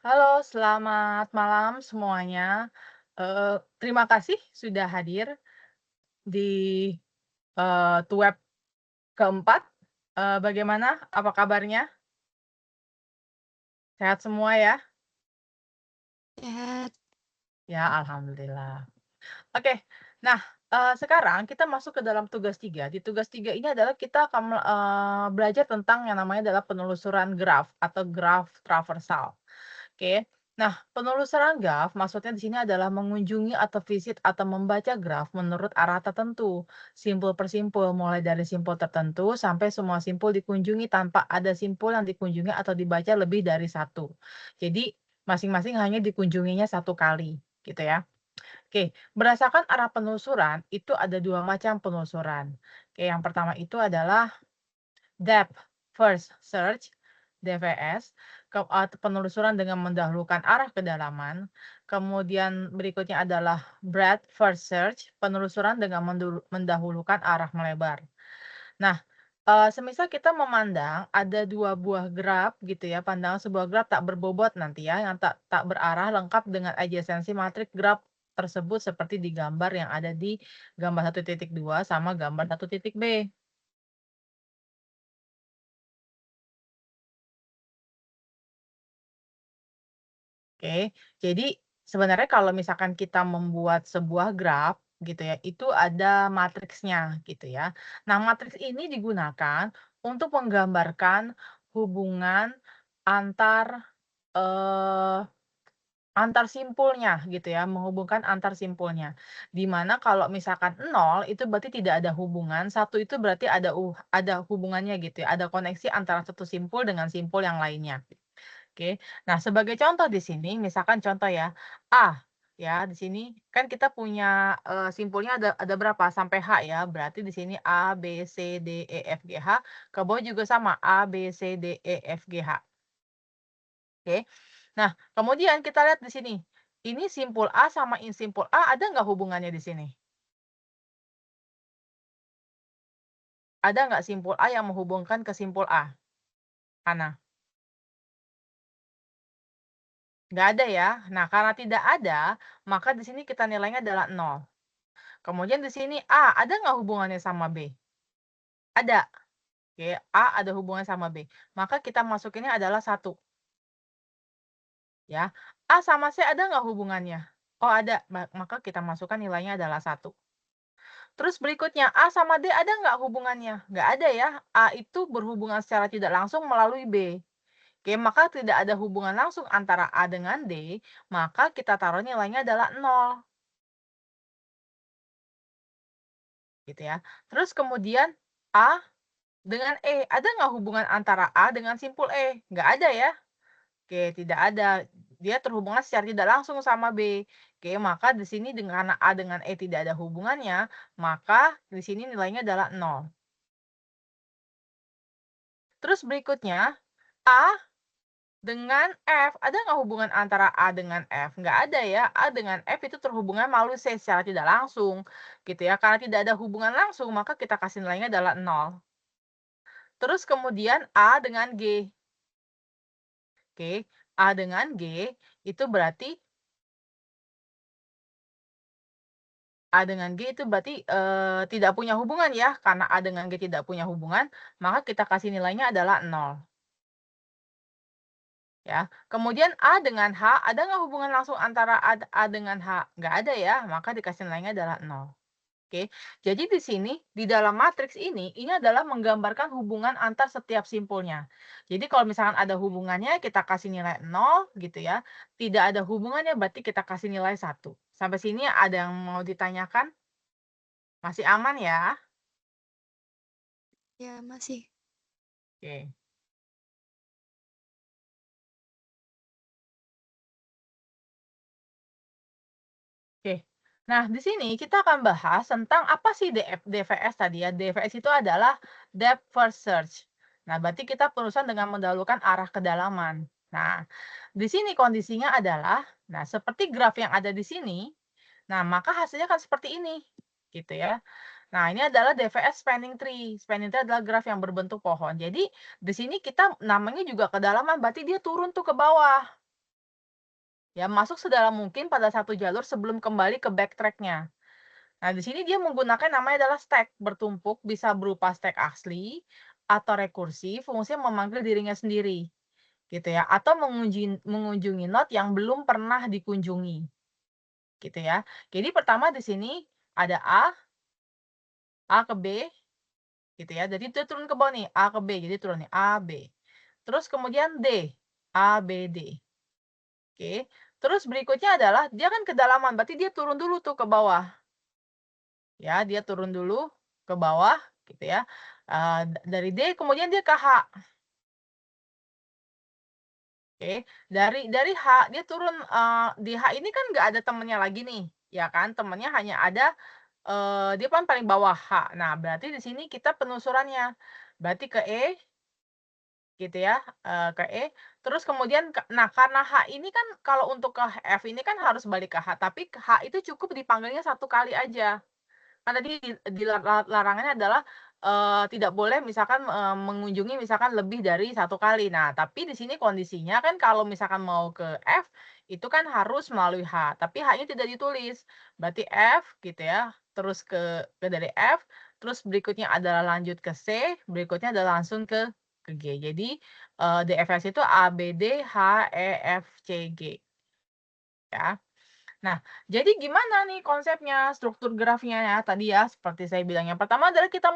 Halo, selamat malam semuanya. Terima kasih sudah hadir di, Tuweb keempat. Bagaimana, apa kabarnya? Sehat semua ya? Sehat. Ya, alhamdulillah. Oke, nah, sekarang kita masuk ke dalam tugas 3. Di tugas 3 ini adalah kita akan belajar tentang yang namanya adalah penelusuran graf atau graf traversal. Oke. Nah, penelusuran graf maksudnya di sini adalah mengunjungi atau visit atau membaca graf menurut arah tertentu, simpul per simpul, mulai dari simpul tertentu sampai semua simpul dikunjungi tanpa ada simpul yang dikunjungi atau dibaca lebih dari satu. Jadi, masing-masing hanya dikunjunginya satu kali, gitu ya. Oke, berdasarkan arah penelusuran, itu ada 2 macam penelusuran. Oke, yang pertama itu adalah Depth First Search, DFS, penelusuran dengan mendahulukan arah kedalaman. Kemudian berikutnya adalah Breadth First Search, penelusuran dengan mendahulukan arah melebar. Nah, semisal kita memandang ada 2 buah graf gitu ya, pandangan sebuah graf tak berbobot nanti ya, yang tak tak berarah lengkap dengan adjacency matriks graf tersebut seperti di gambar yang ada di gambar 1.2 sama gambar 1.b. Oke, jadi sebenarnya kalau misalkan kita membuat sebuah graf gitu ya, itu ada matriksnya gitu ya. Nah, matriks ini digunakan untuk menggambarkan hubungan antar eh, antar simpulnya gitu ya, menghubungkan antar simpulnya. Di mana kalau misalkan nol itu berarti tidak ada hubungan, satu itu berarti ada hubungannya gitu ya, ada koneksi antara satu simpul dengan simpul yang lainnya. Oke. Nah, sebagai contoh di sini, misalkan contoh ya, A, ya, di sini kan kita punya, simpulnya ada berapa? Sampai H ya, berarti di sini A, B, C, D, E, F, G, H, ke bawah juga sama, A, B, C, D, E, F, G, H, oke. Nah, kemudian kita lihat di sini, ini simpul A sama simpul A ada nggak hubungannya di sini? Ada nggak simpul A yang menghubungkan ke simpul A? Mana? Nggak ada ya. Nah, karena tidak ada, maka di sini kita nilainya adalah nol. Kemudian di sini A, ada nggak hubungannya sama B? Ada. Oke, A ada hubungannya sama B. Maka kita masukinnya adalah satu, ya. A sama C ada nggak hubungannya? Oh ada, maka kita masukkan nilainya adalah satu. Terus berikutnya, A sama D ada nggak hubungannya? Nggak ada ya. A itu berhubungan secara tidak langsung melalui B. Oke, maka tidak ada hubungan langsung antara A dengan D, maka kita taruh nilainya adalah nol, gitu ya. Terus kemudian A dengan E, ada nggak hubungan antara A dengan simpul E? Nggak ada ya? Oke, tidak ada. Dia terhubungnya secara tidak langsung sama B. Oke, maka di sini dengan A dengan E tidak ada hubungannya, maka di sini nilainya adalah nol. Terus berikutnya, A dengan F, ada nggak hubungan antara A dengan F? Nggak ada ya. A dengan F itu terhubungan melalui C secara tidak langsung, gitu ya. Karena tidak ada hubungan langsung, maka kita kasih nilainya adalah nol. Terus kemudian A dengan G. Oke, A dengan G itu berarti A dengan G itu berarti, tidak punya hubungan ya, karena A dengan G tidak punya hubungan, maka kita kasih nilainya adalah nol, ya. Kemudian A dengan H, ada nggak hubungan langsung antara A dengan H? Nggak ada ya, maka dikasih nilainya adalah nol. Oke, jadi di sini, di dalam matriks ini adalah menggambarkan hubungan antar setiap simpulnya. Jadi kalau misalkan ada hubungannya, kita kasih nilai nol gitu ya, tidak ada hubungannya berarti kita kasih nilai satu. Sampai sini ada yang mau ditanyakan? Masih aman ya? Ya, masih. Oke. Oke. Nah, di sini kita akan bahas tentang apa sih DVS tadi ya. DVS itu adalah Depth First Search. Nah, berarti kita perusahaan dengan mendahulukan arah kedalaman. Nah, di sini kondisinya adalah, nah seperti graf yang ada di sini, nah maka hasilnya kan seperti ini, gitu ya. Nah, ini adalah DVS spanning tree. Spanning tree adalah graf yang berbentuk pohon. Jadi, di sini kita namanya juga kedalaman, berarti dia turun tuh ke bawah. Ya, masuk sedalam mungkin pada satu jalur sebelum kembali ke backtrack-nya. Nah, di sini dia menggunakan namanya adalah stack, bertumpuk, bisa berupa stack asli atau rekursi, fungsinya memanggil dirinya sendiri, gitu ya, atau mengunjungi node yang belum pernah dikunjungi, gitu ya. Jadi pertama di sini ada A ke B, gitu ya. Jadi dia turun ke bawah nih, A ke B, jadi turun nih A, B. Terus kemudian D, A, B, D. Oke. Terus berikutnya adalah dia kan kedalaman, berarti dia turun dulu tuh ke bawah. Ya, dia turun dulu ke bawah gitu ya. Dari D kemudian dia ke H. Oke. Dari H dia turun, di H ini kan nggak ada temennya lagi nih, ya kan. Temennya hanya ada, dia kan paling bawah H. Nah, berarti di sini kita penelusurannya. Berarti ke E gitu ya, ke E, terus kemudian nah karena H ini kan kalau untuk ke F ini kan harus balik ke H, tapi ke H itu cukup dipanggilnya satu kali aja. Kan tadi larangannya adalah, tidak boleh misalkan, mengunjungi misalkan lebih dari satu kali. Nah, tapi di sini kondisinya kan kalau misalkan mau ke F, itu kan harus melalui H, tapi H-nya tidak ditulis. Berarti F gitu ya, terus dari F, terus berikutnya adalah lanjut ke C, berikutnya adalah langsung ke G. Jadi, DFS itu A, B, D, H, E, F, C, G, ya. Nah, jadi gimana nih konsepnya, struktur grafnya ya tadi ya seperti saya bilang, yang pertama adalah kita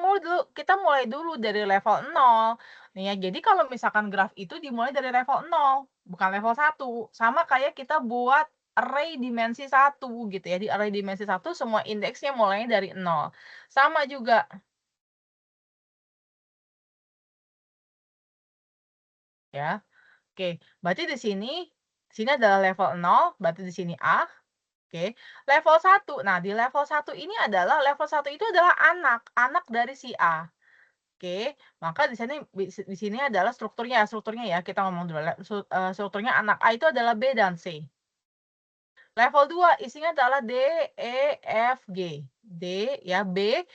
mulai dulu dari level 0. Nih ya, jadi kalau misalkan graf itu dimulai dari level 0, bukan level 1. Sama kayak kita buat array dimensi 1 gitu ya. Di array dimensi 1 semua indeksnya mulainya dari 0. Sama juga ya. Oke, berarti di sini adalah level 0, berarti di sini A. Oke, level 1. Nah, di level 1 ini adalah level 1 itu adalah anak dari si A. Oke, maka di sini adalah strukturnya ya, kita ngomong dulu strukturnya anak A itu adalah B dan C. Level 2 isinya adalah D, E, F, G. D ya, B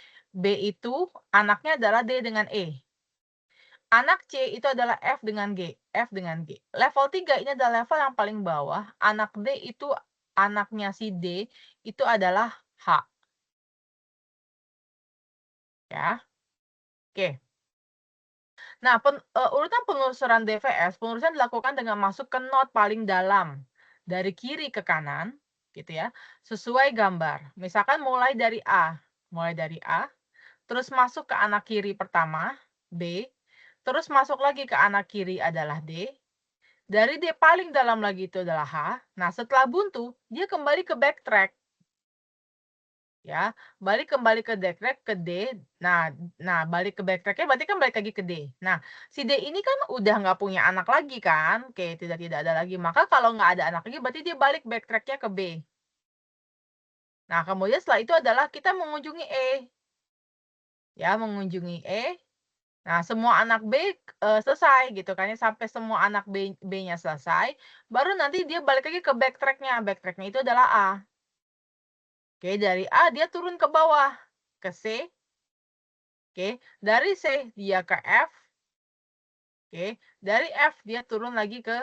itu anaknya adalah D dengan E. Anak C itu adalah F dengan G, F dengan G. Level 3 ini adalah level yang paling bawah, anak D itu anaknya si D itu adalah H, ya. Oke. Nah, urutan penelusuran DVS, penelusuran dilakukan dengan masuk ke node paling dalam, dari kiri ke kanan, gitu ya, sesuai gambar. Misalkan mulai dari A, terus masuk ke anak kiri pertama, B, terus masuk lagi ke anak kiri adalah D, dari D paling dalam lagi itu adalah H. Nah, setelah buntu, dia kembali ke backtrack. Ya, kembali ke backtrack ke D. Nah nah balik ke backtrack-nya berarti kan balik lagi ke D. Nah, si D ini kan udah nggak punya anak lagi kan, oke, tidak ada lagi. Maka kalau nggak ada anak lagi berarti dia balik backtrack-nya ke B. Nah, kemudian setelah itu adalah kita mengunjungi E, ya, mengunjungi E. Nah, semua anak B, selesai gitu kan ya, sampai semua anak B-nya selesai, baru nanti dia balik lagi ke backtrack-nya. Backtrack-nya itu adalah A. Oke, dari A dia turun ke bawah, ke C. Oke, dari C dia ke F. Oke, dari F dia turun lagi ke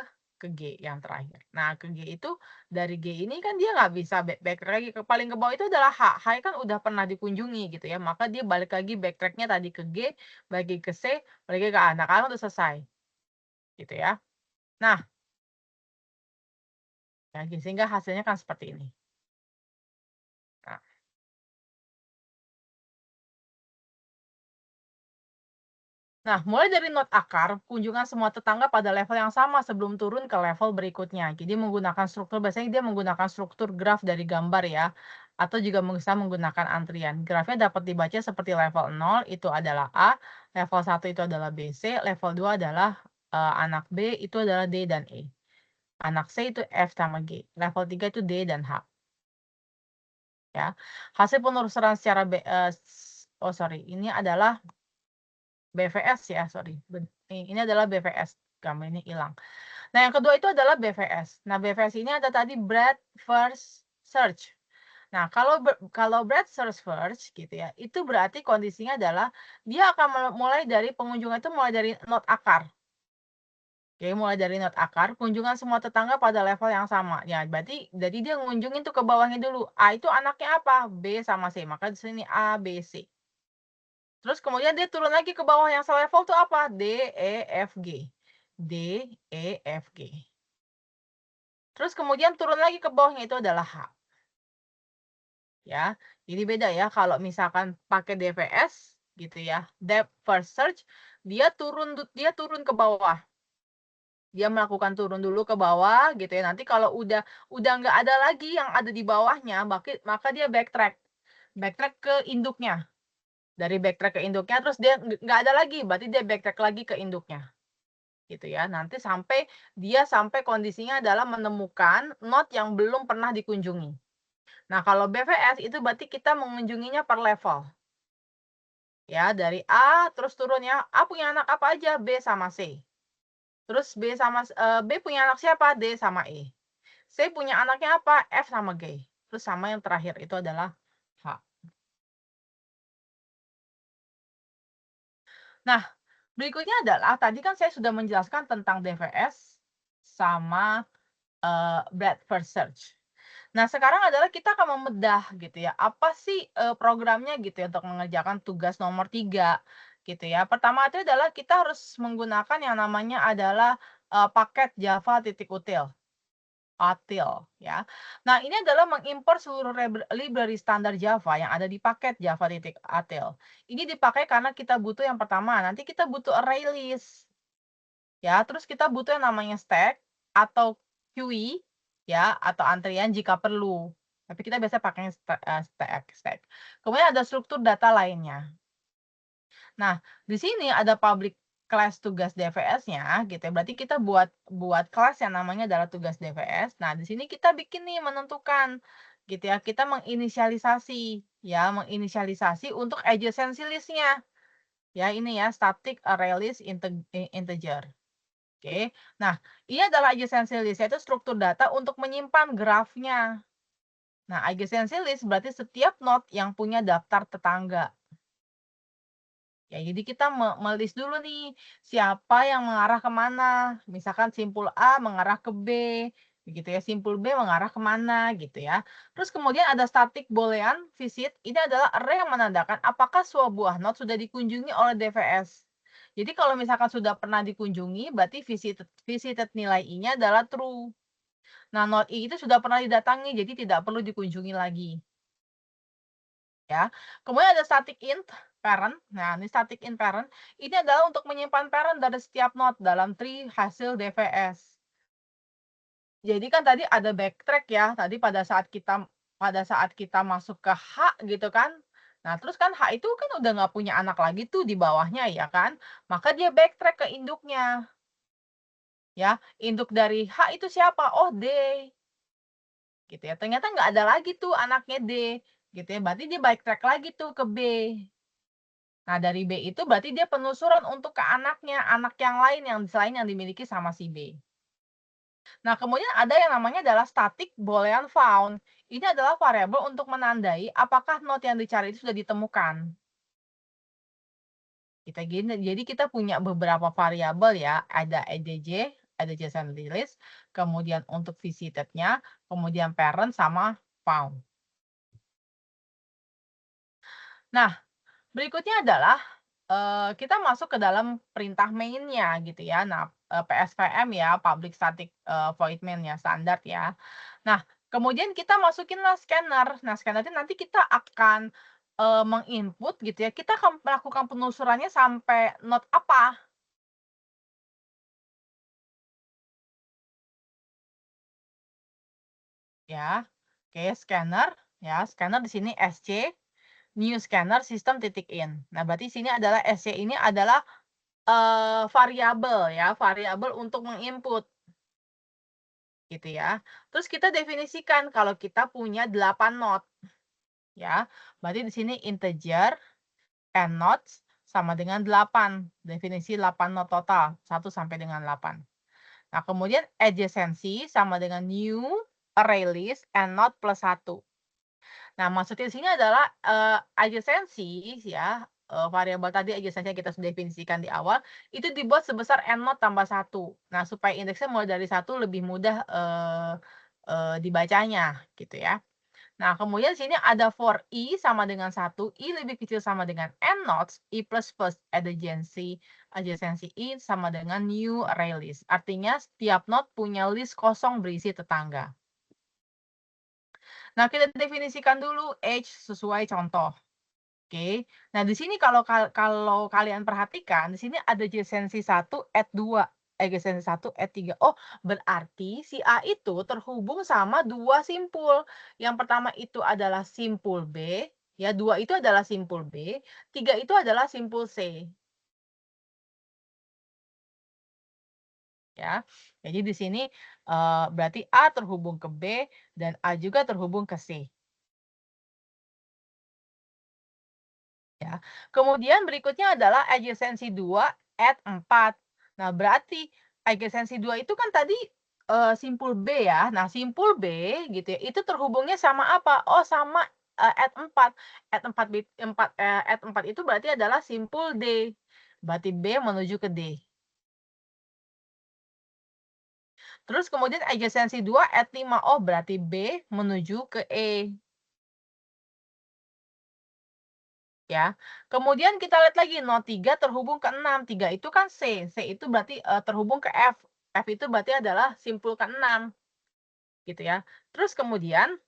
G yang terakhir. Nah, ke G itu dari G ini kan dia nggak bisa back lagi ke paling ke bawah itu adalah H. H kan udah pernah dikunjungi gitu ya, maka dia balik lagi backtrack-nya tadi ke G, balik lagi ke C, balik lagi ke A. Nah, kan udah selesai gitu ya. Nah, ya, sehingga hasilnya kan seperti ini. Nah. Nah, mulai dari not akar, kunjungan semua tetangga pada level yang sama sebelum turun ke level berikutnya. Jadi biasanya dia menggunakan struktur graf dari gambar ya, atau juga bisa menggunakan antrian. Grafnya dapat dibaca seperti level 0 itu adalah A, level 1 itu adalah BC, level 2 adalah anak B itu adalah D dan E. Anak C itu F sama G. Level 3 itu D dan H. Ya. Hasil penelusuran secara oh sorry, ini adalah BVS ya, sorry. Ini adalah BVS, gambar ini hilang. Nah, yang kedua itu adalah BVS. Nah, BVS ini ada tadi breadth first search. Nah, kalau breadth search first gitu ya, itu berarti kondisinya adalah dia akan mulai dari pengunjung itu mulai dari node akar. Oke, mulai dari not akar, kunjungan semua tetangga pada level yang sama. Ya, berarti jadi dia ngunjungin tuh ke bawahnya dulu. A itu anaknya apa? B sama C. Maka di sini A, B, C. Terus kemudian dia turun lagi ke bawah yang selevel tuh apa? D, E, F, G. D, E, F, G. Terus kemudian turun lagi ke bawahnya itu adalah H. Ya, jadi beda ya kalau misalkan pakai DVS gitu ya, depth first search, dia turun ke bawah. Dia melakukan turun dulu ke bawah gitu ya. Nanti kalau udah nggak ada lagi yang ada di bawahnya, maka dia backtrack. Backtrack ke induknya. Dari backtrack ke induknya terus dia nggak ada lagi, berarti dia backtrack lagi ke induknya. Gitu ya. Nanti sampai kondisinya adalah menemukan node yang belum pernah dikunjungi. Nah, kalau BVS itu berarti kita mengunjunginya per level. Ya, dari A terus turun ya. A punya anak apa aja? B sama C. Terus B punya anak siapa? D sama E. C punya anaknya apa? F sama G. Terus sama yang terakhir itu adalah H. Nah, berikutnya adalah tadi kan saya sudah menjelaskan tentang DVS sama breadth first search. Nah, sekarang adalah kita akan membedah gitu ya, apa sih programnya gitu ya untuk mengerjakan tugas nomor 3 gitu ya. Pertama itu adalah kita harus menggunakan yang namanya adalah paket Java titik util. Util ya. Nah, ini adalah mengimpor seluruh library standar Java yang ada di paket Java titik util. Ini dipakai karena kita butuh yang pertama, nanti kita butuh array list. Ya, terus kita butuh yang namanya stack atau queue ya, atau antrian jika perlu. Tapi kita biasa pakai stack. Kemudian ada struktur data lainnya. Nah, di sini ada public class tugas DVS-nya gitu ya. Berarti kita buat kelas yang namanya adalah tugas DVS. Nah, di sini kita bikin nih menentukan gitu ya. Kita menginisialisasi untuk adjacency list-nya. Ya, ini ya static array list integer. Oke. Nah, ini adalah adjacency list, yaitu struktur data untuk menyimpan grafnya. Nah, adjacency list berarti setiap node yang punya daftar tetangga. Ya, jadi kita melis dulu nih, siapa yang mengarah ke mana. Misalkan simpul A mengarah ke B, begitu ya. Simpul B mengarah ke mana, gitu ya. Terus kemudian ada static boolean visit. Ini adalah array yang menandakan apakah sebuah node sudah dikunjungi oleh DVS. Jadi kalau misalkan sudah pernah dikunjungi, berarti visited nilai I-nya adalah true. Nah, node I itu sudah pernah didatangi, jadi tidak perlu dikunjungi lagi. Ya. Kemudian ada static int parent. Nah, ini static int parent ini adalah untuk menyimpan parent dari setiap node dalam tree hasil DVS. Jadi kan tadi ada backtrack ya, tadi pada saat kita masuk ke H gitu kan. Nah, terus kan H itu kan udah nggak punya anak lagi tuh di bawahnya ya kan. Maka dia backtrack ke induknya. Ya, induk dari H itu siapa? Oh, D. Gitu ya. Ternyata nggak ada lagi tuh anaknya D. Gitu ya. Berarti dia backtrack lagi tuh ke B. Nah, dari B itu berarti dia penelusuran untuk ke anaknya, anak yang lain yang selain yang dimiliki sama si B. Nah, kemudian ada yang namanya adalah static boolean found. Ini adalah variabel untuk menandai apakah node yang dicari itu sudah ditemukan. Jadi kita punya beberapa variabel ya, ada adj, ada JSON list, kemudian untuk visited-nya, kemudian parent sama found. Nah, berikutnya adalah kita masuk ke dalam perintah main-nya gitu ya. Nah, PSVM ya, public static void main ya, standar ya. Nah, kemudian kita masukinlah scanner. Nah, scanner itu nanti kita akan menginput gitu ya. Kita akan melakukan penelusurannya sampai node apa ya. Oke, scanner ya. Scanner di sini SC new scanner system titik in. Nah, berarti sini adalah SC ini adalah variabel ya, variabel untuk menginput. Gitu ya. Terus kita definisikan kalau kita punya 8 node ya. Berarti di sini integer n nodes sama dengan 8. Definisi 8 node total, 1 sampai dengan 8. Nah, kemudian adjacency sama dengan new array list n node plus 1. Nah, maksudnya di sini adalah adjacency ya, variabel tadi adjacency yang kita sudah definisikan di awal, itu dibuat sebesar n0 tambah 1. Nah, supaya indeksnya mulai dari 1 lebih mudah, dibacanya, gitu ya. Nah, kemudian di sini ada for I sama dengan 1, I lebih kecil sama dengan n nodes, I plus first adjacency, adjacency I sama dengan new array list. Artinya setiap node punya list kosong berisi tetangga. Nah, kita definisikan dulu age sesuai contoh. Oke. Nah, di sini kalau kalian perhatikan, di sini ada adjacency 1 add 2, adjacency 1 add 3. Oh, berarti si A itu terhubung sama 2 simpul. Yang pertama itu adalah simpul B, ya, 2 itu adalah simpul B, 3 itu adalah simpul C, ya. Jadi di sini, berarti A terhubung ke B dan A juga terhubung ke C. Ya. Kemudian berikutnya adalah adjacency 2 add 4. Nah, berarti adjacency 2 itu kan tadi, simpul B ya. Nah, simpul B gitu ya, itu terhubungnya sama apa? Oh, sama, add 4. Add 4 add 4 itu berarti adalah simpul D. Berarti B menuju ke D. Terus kemudian adjacency 2 add 5. Oh, berarti B menuju ke E. Ya. Kemudian kita lihat lagi node 3 terhubung ke 6, 3 itu kan C, C itu berarti, terhubung ke F, F itu berarti adalah simpul ke-6, gitu ya. Terus kemudian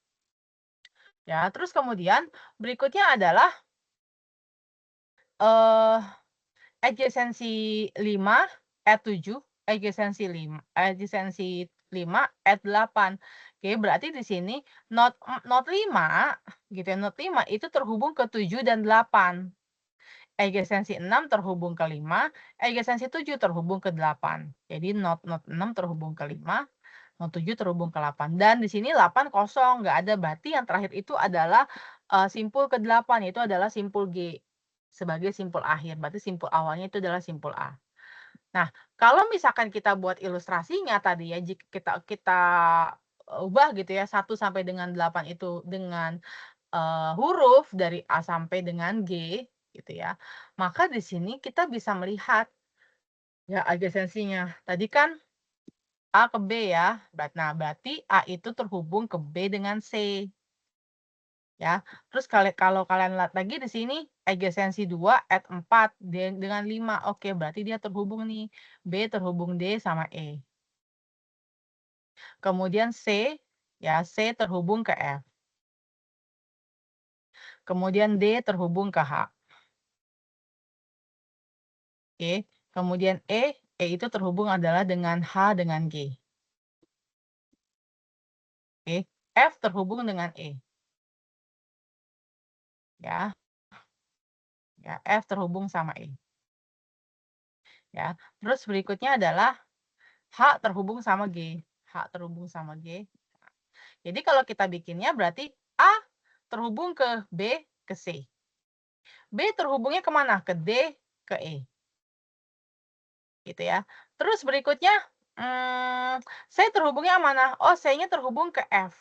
berikutnya adalah, eee, adjacency 5 add 7, adjacency 5 add 8. Oke, berarti di sini node 5 gitu ya, node 5 itu terhubung ke 7 dan 8. Adjacency 6 terhubung ke 5, adjacency 7 terhubung ke 8. Jadi node 6 terhubung ke 5, node 7 terhubung ke 8. Dan di sini 8 kosong, nggak ada. Berarti yang terakhir itu adalah, simpul ke-8, yaitu adalah simpul G sebagai simpul akhir. Berarti simpul awalnya itu adalah simpul A. Nah, kalau misalkan kita buat ilustrasinya tadi ya, jika kita ubah gitu ya, 1 sampai dengan 8 itu dengan huruf dari A sampai dengan G gitu ya, maka di sini kita bisa melihat ya adjacensinya. Tadi kan A ke B ya, berarti A itu terhubung ke B dengan C ya. Terus kalau kalian lihat lagi di sini adjacensi 2 add 4 dengan 5. Oke, berarti dia terhubung nih. B terhubung D sama E. Kemudian C ya, C terhubung ke F. Kemudian D terhubung ke H. Oke, kemudian E itu terhubung adalah dengan H dengan G. Oke, F terhubung dengan E. Ya, ya, F terhubung sama E. Ya, terus berikutnya adalah H terhubung sama G. H terhubung sama G. Jadi kalau kita bikinnya berarti A terhubung ke B ke C. B terhubungnya kemana? Ke D ke E. Gitu ya. Terus berikutnya, C terhubungnya mana? Oh, C-nya terhubung ke F.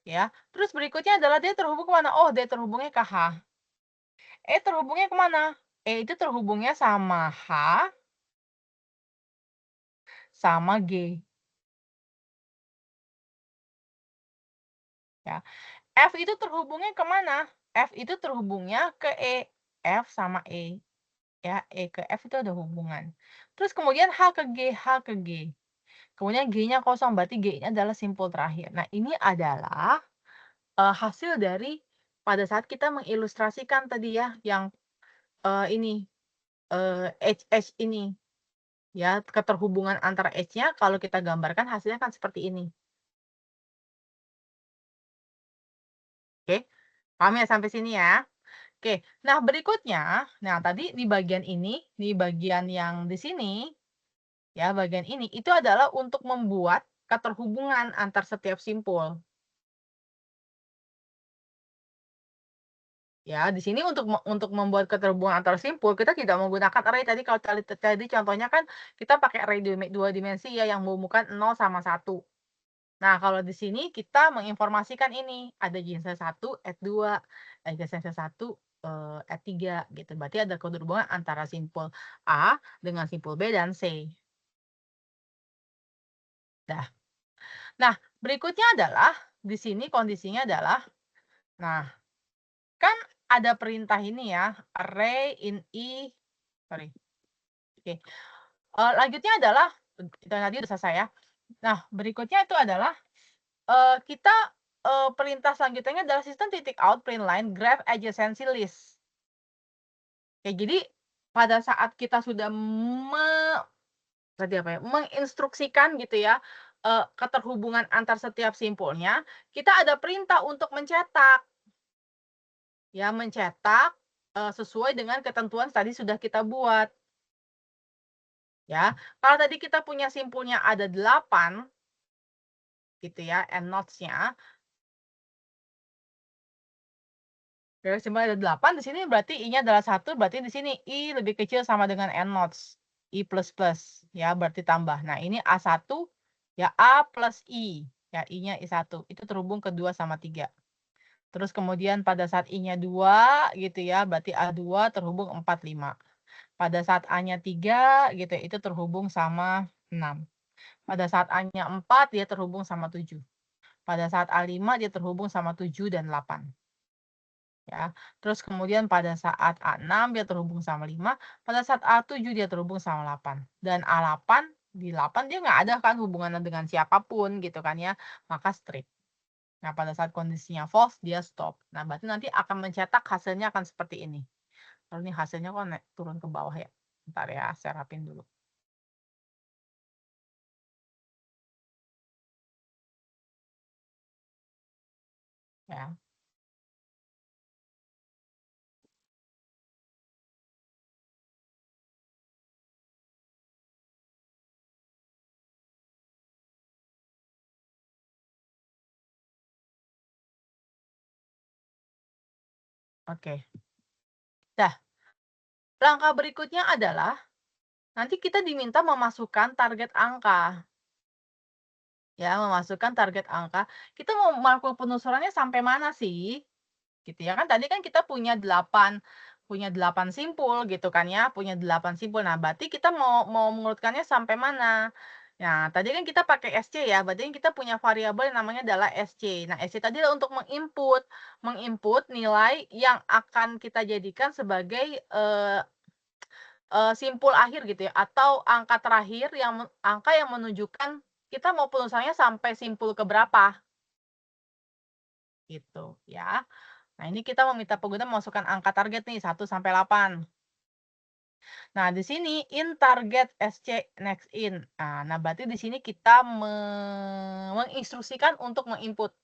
Ya. Terus berikutnya adalah D terhubung ke mana? Oh, D terhubungnya ke H. E terhubungnya ke mana? E itu terhubungnya sama H sama G. Ya. F itu terhubungnya ke mana? F itu terhubungnya ke E. F sama E. Ya, E ke F itu ada hubungan. Terus kemudian H ke G, H ke G. Kemudian G-nya kosong, berarti G-nya adalah simpul terakhir. Nah, ini adalah hasil dari pada saat kita mengilustrasikan tadi ya, yang ini edge ini, ya, keterhubungan antara edge-nya kalau kita gambarkan hasilnya kan seperti ini. Oke, paham ya sampai sini ya? Oke, nah berikutnya, nah tadi di bagian ini, di bagian yang di sini, ya bagian ini, itu adalah untuk membuat keterhubungan antar setiap simpul. Ya, di sini untuk membuat keterhubungan antar simpul, kita tidak menggunakan array. Tadi kalau tadi contohnya kan kita pakai array dua dimensi ya, yang menghubungkan 0 sama 1. Nah, kalau di sini kita menginformasikan ini, ada gense 1, add 2, ada gense 1, add 3 gitu. Berarti ada kode hubungan antara simpul A dengan simpul B dan C. Dah. Nah, berikutnya adalah di sini kondisinya adalah, nah, kan ada perintah ini ya, array in I, sorry, oke. Lanjutnya adalah, itu tadi udah selesai ya. Nah, berikutnya itu adalah, kita, perintah selanjutnya adalah sistem titik out print line graph adjacency list. Oke, jadi pada saat kita sudah tadi apa ya, menginstruksikan gitu ya, keterhubungan antar setiap simpulnya, kita ada perintah untuk mencetak. Ya, mencetak, sesuai dengan ketentuan tadi sudah kita buat, ya. Kalau tadi kita punya simpulnya ada 8 gitu ya, end nodes-nya, dari simpul ada 8 di sini berarti I-nya adalah 1, berarti di sini I lebih kecil sama dengan end nodes, I plus plus, ya berarti tambah. Nah, ini A1, ya A plus I, ya I-nya I1, itu terhubung ke 2 sama 3. Terus kemudian pada saat I-nya 2 gitu ya, berarti A2 terhubung 4, 5. Pada saat A-nya 3 gitu, itu terhubung sama 6. Pada saat A-nya 4, dia terhubung sama 7. Pada saat A5, dia terhubung sama 7 dan 8. Ya. Terus kemudian pada saat A6, dia terhubung sama 5. Pada saat A7, dia terhubung sama 8. Dan A8, di 8 dia nggak ada kan hubungannya dengan siapapun gitu kan ya, maka strip. Nah, pada saat kondisinya false, dia stop. Nah, berarti nanti akan mencetak hasilnya akan seperti ini. Kalau ini hasilnya kok turun ke bawah ya. Bentar ya, saya rapin dulu. Ya, oke. Dah, langkah berikutnya adalah nanti kita diminta memasukkan target angka. Ya, memasukkan target angka. Kita mau melakukan penelusurannya sampai mana sih? Gitu ya kan tadi kan kita punya 8 simpul gitu kan ya, punya 8 simpul. Nah, berarti kita mau mau mengurutkannya sampai mana? Nah, tadi kan kita pakai SC ya, berarti kan kita punya variabel yang namanya adalah SC. Nah, SC tadi adalah untuk menginput nilai yang akan kita jadikan sebagai, simpul akhir gitu ya, atau angka terakhir angka yang menunjukkan kita mau penelusurannya sampai simpul ke berapa, gitu ya. Nah, ini kita meminta pengguna memasukkan angka target nih 1 sampai 8. Nah, di sini in target SC next in. Nah, berarti di sini kita menginstruksikan untuk menginput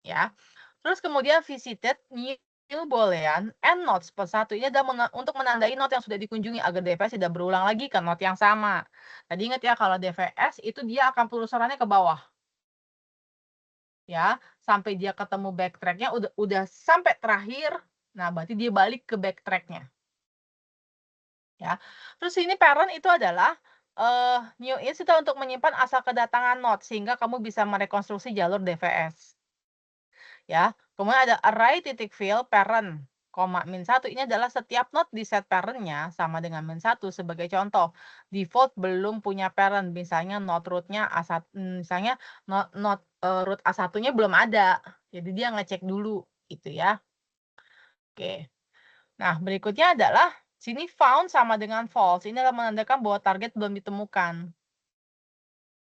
ya. Terus kemudian visited new boolean and notes plus 1 ini adalah untuk menandai note yang sudah dikunjungi agar DVS tidak berulang lagi ke note yang sama. Tadi ingat ya kalau DVS itu dia akan penelusurannya ke bawah. Ya, sampai dia ketemu backtrack-nya udah sampai terakhir, nah berarti dia balik ke backtrack-nya. Ya. Terus ini parent itu adalah, new is itu untuk menyimpan asal kedatangan node sehingga kamu bisa merekonstruksi jalur DVS. Ya. Kemudian ada array titik fill parent, koma min 1 ini adalah setiap node di set parent-nya sama dengan min 1 sebagai contoh. Default belum punya parent, misalnya node root-nya misalnya node, root A1-nya belum ada. Jadi dia ngecek dulu gitu ya. Oke. Nah, berikutnya adalah sini found sama dengan false. Ini adalah menandakan bahwa target belum ditemukan.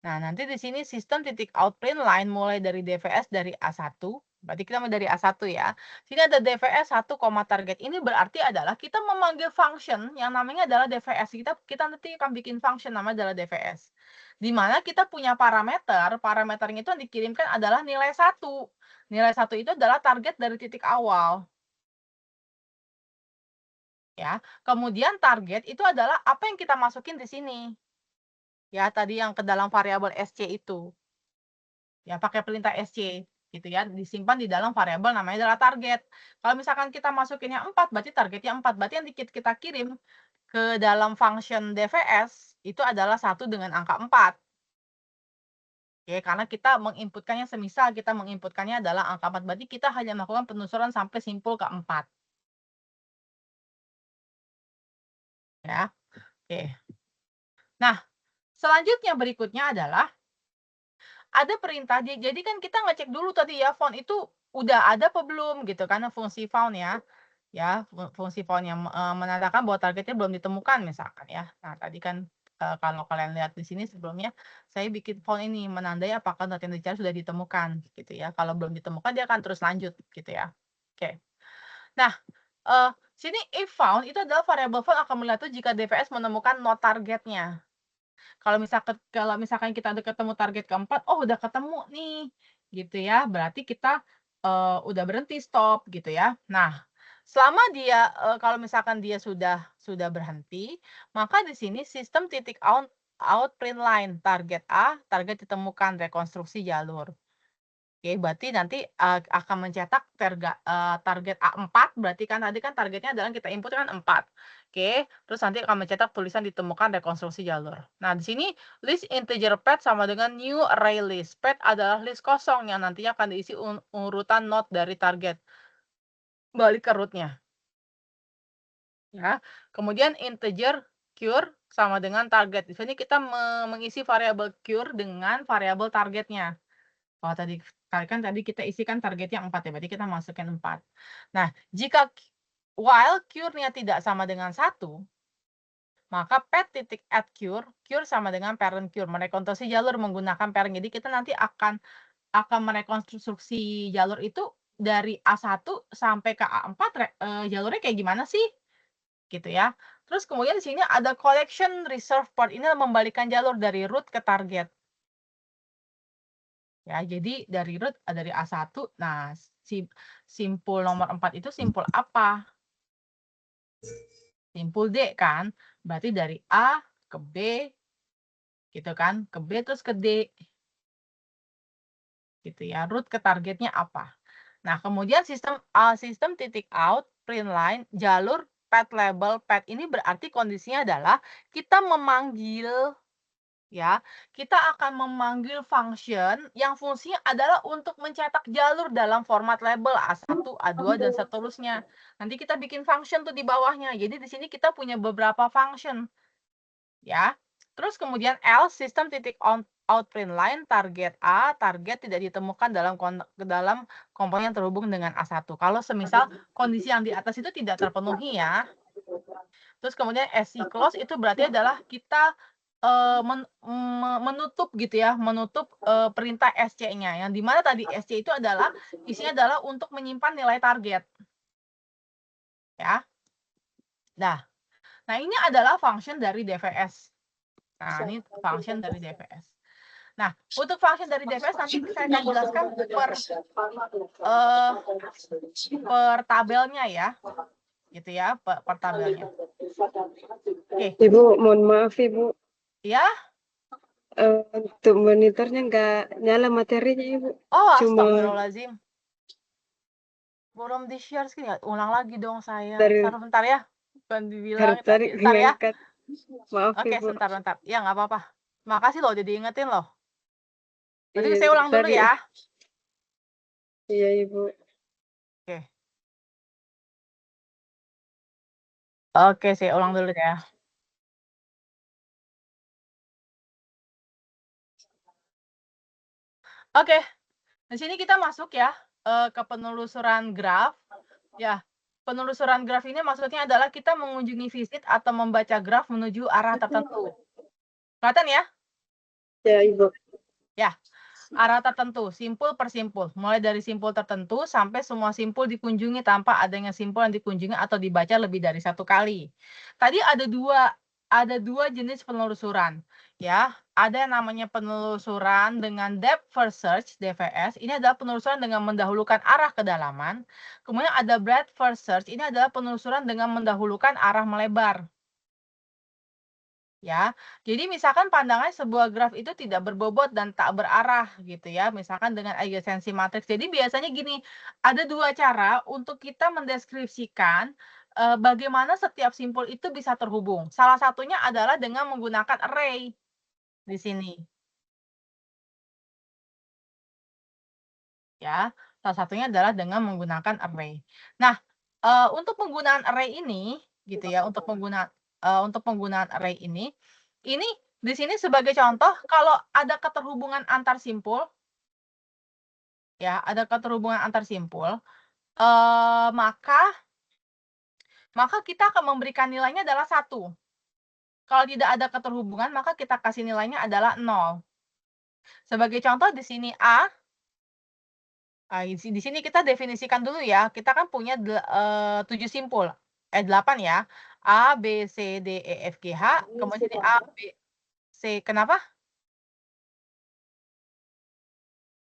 Nah, nanti di sini sistem titik out print line mulai dari DVS dari A1. Berarti kita mau dari A1 ya. Sini ada DVS 1, target. Ini berarti adalah kita memanggil function yang namanya adalah DVS. Kita nanti akan bikin function namanya adalah DVS. Di mana kita punya parameter, parameternya itu yang dikirimkan adalah nilai 1. Nilai 1 itu adalah target dari titik awal. Ya, kemudian target itu adalah apa yang kita masukin di sini. Ya, tadi yang ke dalam variabel SC itu. Ya, pakai perintah SC gitu ya, disimpan di dalam variabel namanya adalah target. Kalau misalkan kita masukinnya 4, berarti targetnya 4. Berarti yang kita kirim ke dalam function DVS itu adalah 1 dengan angka 4. Oke, karena kita menginputkannya semisal kita menginputkannya adalah angka 4, berarti kita hanya melakukan penelusuran sampai simpul ke-4, ya. Oke. Nah, selanjutnya berikutnya adalah ada perintah jadi kan kita ngecek dulu tadi ya, found itu udah ada apa belum gitu, karena fungsi found ya. Ya, fungsi found yang, menandakan bahwa targetnya belum ditemukan misalkan ya. Nah, tadi kan, kalau kalian lihat di sini sebelumnya, saya bikin found ini, menandai apakah data yang dicari sudah ditemukan, gitu ya. Kalau belum ditemukan, dia akan terus lanjut, gitu ya. Oke. Nah, sini if found itu adalah variabel found akan melihat tuh jika DVS menemukan not targetnya. Kalau misalkan kita udah ketemu target keempat, oh udah ketemu nih, gitu ya, berarti kita, udah berhenti, stop, gitu ya. Nah, selama dia, kalau misalkan dia sudah berhenti, maka di sini sistem titik out print line, target A, target ditemukan, rekonstruksi jalur. Oke, berarti nanti, akan mencetak target A4, berarti kan tadi kan targetnya adalah kita input kan 4. Oke, terus nanti akan mencetak tulisan ditemukan rekonstruksi jalur. Nah, di sini list integer path sama dengan new array list. Path adalah list kosong yang nantinya akan diisi urutan node dari target, balik ke root-nya, ya. Kemudian integer cure sama dengan target. Di sini kita mengisi variabel cure dengan variabel targetnya. Oh tadi kita isikan targetnya 4 ya, berarti kita masukin 4. Nah, jika while cure-nya tidak sama dengan 1, maka pet.add cure, cure sama dengan parent cure, merekonstruksi jalur menggunakan parent. Jadi kita nanti akan merekonstruksi jalur itu dari A1 sampai ke A4 jalurnya kayak gimana sih? Gitu ya. Terus kemudian di sini ada collection reserve part, ini membalikan jalur dari root ke target. Ya, jadi dari root dari A1, nah simpul nomor 4 itu simpul apa? Simpul D kan? Berarti dari A ke B, gitu kan? Ke B terus ke D, gitu ya. Root ke targetnya apa? Nah, kemudian sistem titik out, print line, jalur path label path ini berarti kondisinya adalah kita memanggil ya, kita akan memanggil function yang fungsinya adalah untuk mencetak jalur dalam format label A1, A2, dan seterusnya. Nanti kita bikin function tuh di bawahnya. Jadi di sini kita punya beberapa function, ya. Terus kemudian else system titik out print line target A, target tidak ditemukan dalam komponen yang terhubung dengan A1. Kalau semisal kondisi yang di atas itu tidak terpenuhi ya, terus kemudian SC close itu berarti adalah kita menutup gitu ya, menutup perintah SC-nya, yang dimana tadi SC itu adalah isinya adalah untuk menyimpan nilai target, ya. Nah ini adalah function dari DVS. Nah ini function dari DVS. Nah untuk function dari DVS nanti saya akan jelaskan per tabelnya ya, gitu ya, per tabelnya. Oke. Ibu, mohon maaf Ibu, Ya. untuk monitornya nggak nyala materinya Ibu. Oh, Cuma astagfirullahaladzim. Belum di-share screen ya? Ulang lagi dong saya. dari Bentar ya. Bukan dari dibilangin tadi tadi. Entar ya. ngangkat. Maaf Oke, Ibu. sebentar. Ya, nggak apa-apa. Makasih loh udah diingetin loh. Berarti Iya saya dari ulang dulu tadi. ya. Iya Ibu. Oke. Oke, saya ulang dulu ya. Oke. Di sini kita masuk ya ke penelusuran graf. Ya, penelusuran graf ini maksudnya adalah kita mengunjungi visit atau membaca graf menuju arah tertentu. Kelihatan ya? Ya Ibu. Ya, arah tertentu, simpul per simpul. Mulai dari simpul tertentu sampai semua simpul dikunjungi tanpa adanya simpul yang dikunjungi atau dibaca lebih dari 1 kali. Tadi ada dua jenis penelusuran, ya. Ada yang namanya penelusuran dengan depth first search, DFS. Ini adalah penelusuran dengan mendahulukan arah kedalaman. Kemudian ada breadth first search. Ini adalah penelusuran dengan mendahulukan arah melebar. Ya, jadi misalkan pandangan sebuah graf itu tidak berbobot dan tak berarah gitu ya, misalkan dengan adjacency matrix. Jadi biasanya gini, ada dua cara untuk kita mendeskripsikan bagaimana setiap simpul itu bisa terhubung. Salah satunya adalah dengan menggunakan array di sini. ya. Salah satunya adalah dengan menggunakan array. Nah, untuk penggunaan array ini, gitu ya, untuk penggunaan array ini di sini sebagai contoh kalau ada keterhubungan antar simpul, ya, ada keterhubungan antar simpul, maka kita akan memberikan nilainya adalah 1. Kalau tidak ada keterhubungan, maka kita kasih nilainya adalah 0. Sebagai contoh di sini A, di sini kita definisikan dulu ya, kita kan punya 7 simpul, 8 ya. A, B, C, D, E, F, G, H, kemudian ini A, B, C, kenapa?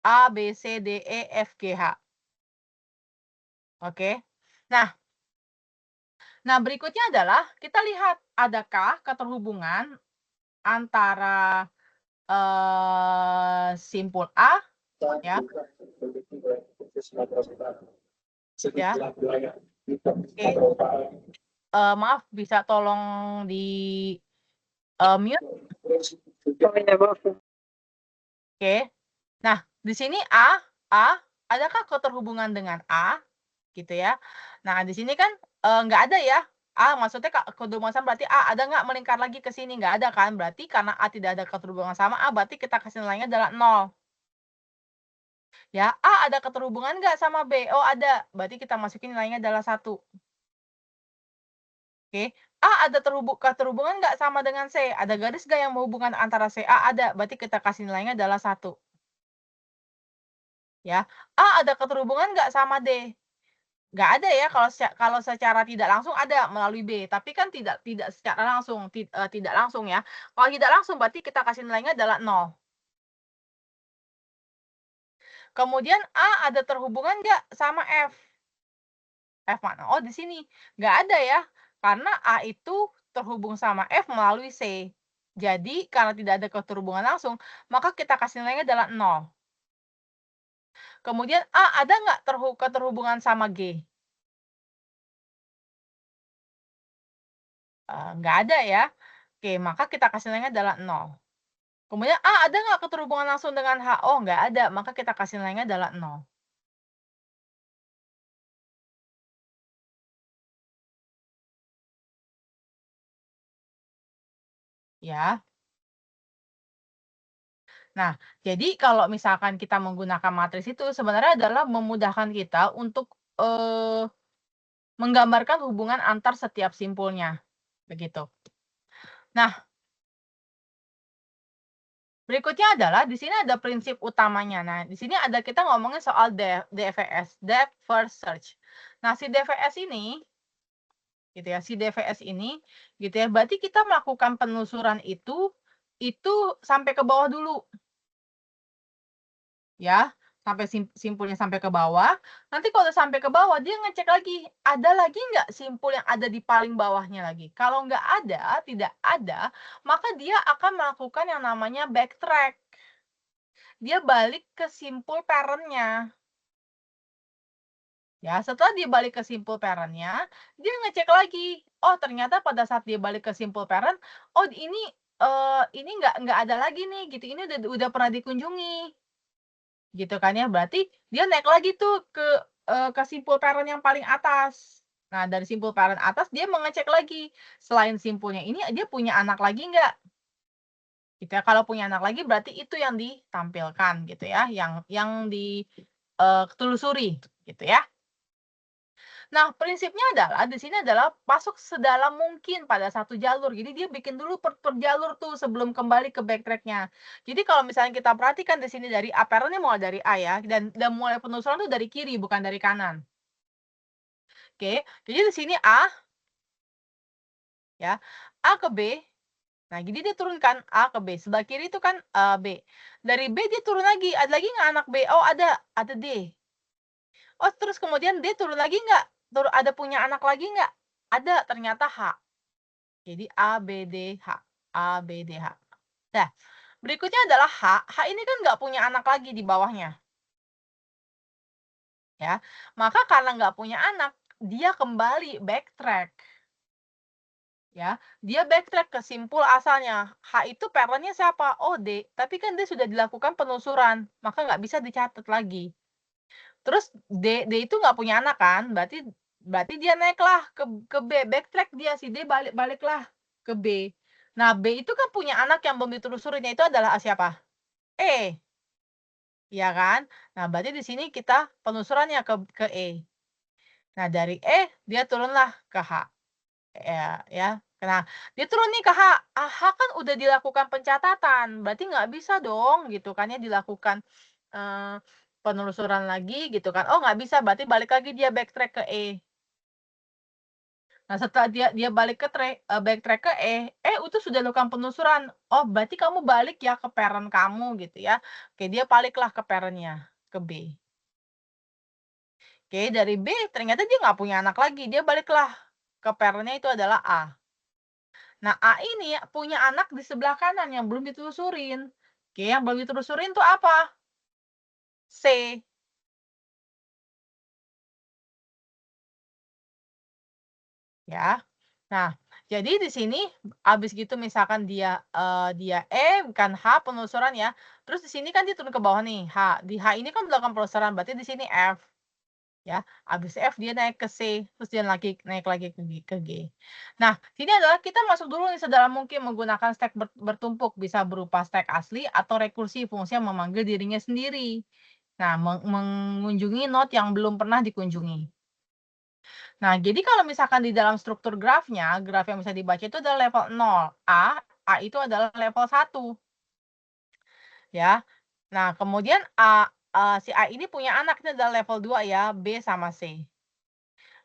A, B, C, D, E, F, G, H. Oke. Nah, berikutnya adalah kita lihat adakah keterhubungan antara, simpul A ya, ya, oke, maaf bisa tolong di, mute? Oh iya, maaf. Oke. Nah, di sini adakah keterhubungan dengan A? Gitu ya. Nah, di sini kan, nggak ada ya. Maksudnya keterhubungan sama berarti ada nggak melingkar lagi ke sini? Nggak ada kan? Berarti karena A tidak ada keterhubungan sama A, berarti kita kasih nilainya adalah 0. Ya, ada keterhubungan nggak sama B? Oh, ada. Berarti kita masukin nilainya adalah 1. Oke. Ada keterhubungan nggak sama dengan C? Ada garis nggak yang menghubungkan antara C, A? Ada. Berarti kita kasih nilainya adalah 1. Ya. Ada keterhubungan nggak sama D? Nggak ada ya, kalau secara tidak langsung ada melalui B, tapi kan tidak secara langsung, tidak langsung ya. Kalau tidak langsung berarti kita kasih nilainya adalah 0. Kemudian ada terhubungan nggak sama F? F mana? Oh, di sini. Nggak ada ya, karena A itu terhubung sama F melalui C. Jadi karena tidak ada keterhubungan langsung, maka kita kasih nilainya adalah 0. Kemudian ada nggak keterhubungan sama G? Nggak ada ya. Oke, maka kita kasih nilainya adalah 0. Kemudian, ada nggak keterhubungan langsung dengan H? Oh, nggak ada, maka kita kasih nilainya adalah 0. Ya. Nah, jadi kalau misalkan kita menggunakan matriks itu sebenarnya adalah memudahkan kita untuk, menggambarkan hubungan antar setiap simpulnya, begitu. Nah, berikutnya adalah di sini ada prinsip utamanya. Nah, di sini ada kita ngomongin soal DFS, Depth First Search. Nah, si DFS ini gitu ya, si DFS ini gitu ya, berarti kita melakukan penelusuran itu sampai ke bawah dulu. Ya, sampai simpulnya sampai ke bawah. Nanti kalau sampai ke bawah dia ngecek lagi, ada lagi nggak simpul yang ada di paling bawahnya lagi. Kalau nggak ada, tidak ada, maka dia akan melakukan yang namanya backtrack. Dia balik ke simpul parent-nya. Ya, setelah dia balik ke simpul parent-nya, dia ngecek lagi. Oh, ternyata pada saat dia balik ke simpul parent, oh ini nggak ada lagi nih gitu. Ini udah pernah dikunjungi. Gitu kan ya, berarti dia naik lagi tuh ke simpul parent yang paling atas. Nah, dari simpul parent atas dia mengecek lagi, selain simpulnya ini dia punya anak lagi nggak? Gitu ya, kalau punya anak lagi berarti itu yang ditampilkan gitu ya, yang ditelusuri gitu ya. Nah, prinsipnya adalah di sini adalah masuk sedalam mungkin pada satu jalur. Jadi dia bikin dulu per jalur tuh sebelum kembali ke backtrack-nya. Jadi kalau misalnya kita perhatikan di sini dari apparent-nya mulai dari A ya, dan mulai penelusuran tuh dari kiri bukan dari kanan. Oke, jadi di sini A ya, A ke B. Nah, jadi dia turunkan A ke B. Sebelah kiri itu kan B. Dari B dia turun lagi, ada lagi nggak anak B? Oh, ada D. Oh, terus kemudian D turun lagi nggak? Ada punya anak lagi nggak? Ada, ternyata H. Jadi A, B, D, H. A, B, D, H. Nah, berikutnya adalah H. H ini kan nggak punya anak lagi di bawahnya. Ya, maka karena nggak punya anak, dia kembali backtrack. Ya, dia backtrack ke simpul asalnya. H itu parent-nya siapa? Oh, D. Tapi kan D sudah dilakukan penelusuran, maka nggak bisa dicatat lagi. Terus D itu nggak punya anak kan, berarti dia naiklah ke B, backtrack dia, si D baliklah ke B. Nah, B itu kan punya anak yang belum ditelusurin, itu adalah siapa? E, ya kan? Nah, berarti di sini kita penelusurannya ke E. Nah, dari E dia turunlah ke H. Ya. Nah, dia turun nih ke H. H kan udah dilakukan pencatatan, berarti nggak bisa dong gitu kan ya dilakukan penelusuran lagi gitu kan. Oh, nggak bisa, berarti balik lagi dia backtrack ke E. Nah, setelah dia balik ke backtrack ke E itu sudah lakukan penelusuran. Oh, berarti kamu balik ya ke parent kamu gitu ya. Oke, dia baliklah ke parent-nya, ke B. Oke, dari B ternyata dia nggak punya anak lagi, dia baliklah ke parent-nya itu adalah A. Nah, A ini punya anak di sebelah kanan yang belum ditelusurin. Oke, yang belum ditelusurin tuh apa? C. Ya. Nah, jadi di sini habis gitu misalkan dia bukan H penelusuran ya. Terus di sini kan dia turun ke bawah nih, H. Di H ini kan melakukan penelusuran, berarti di sini F. Ya, habis F dia naik ke C, terus dia naik lagi ke G. Nah, sini adalah kita masuk dulu nih sedalam mungkin menggunakan stack bertumpuk, bisa berupa stack asli atau rekursi, fungsi yang memanggil dirinya sendiri. Nah, mengunjungi node yang belum pernah dikunjungi. Nah, jadi kalau misalkan di dalam struktur grafnya, graf yang bisa dibaca itu adalah level 0. A itu adalah level 1. Ya. Nah, kemudian si A ini punya anak, ini adalah level 2 ya, B sama C.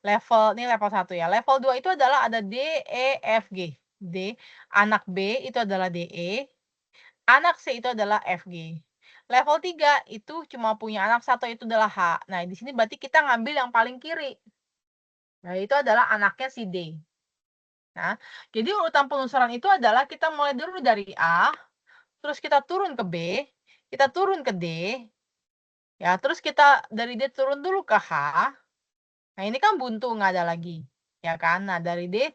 Ini level 1 ya. Level 2 itu adalah ada D, E, F, G. D, anak B itu adalah DE, anak C itu adalah FG. Level 3 itu cuma punya anak satu, itu adalah H. Nah, di sini berarti kita ngambil yang paling kiri. Nah, itu adalah anaknya si D. Nah, jadi urutan penelusuran itu adalah kita mulai dulu dari A, terus kita turun ke B, kita turun ke D, ya, terus kita dari D turun dulu ke H. Nah, ini kan buntu, nggak ada lagi, ya kan? Nah, dari D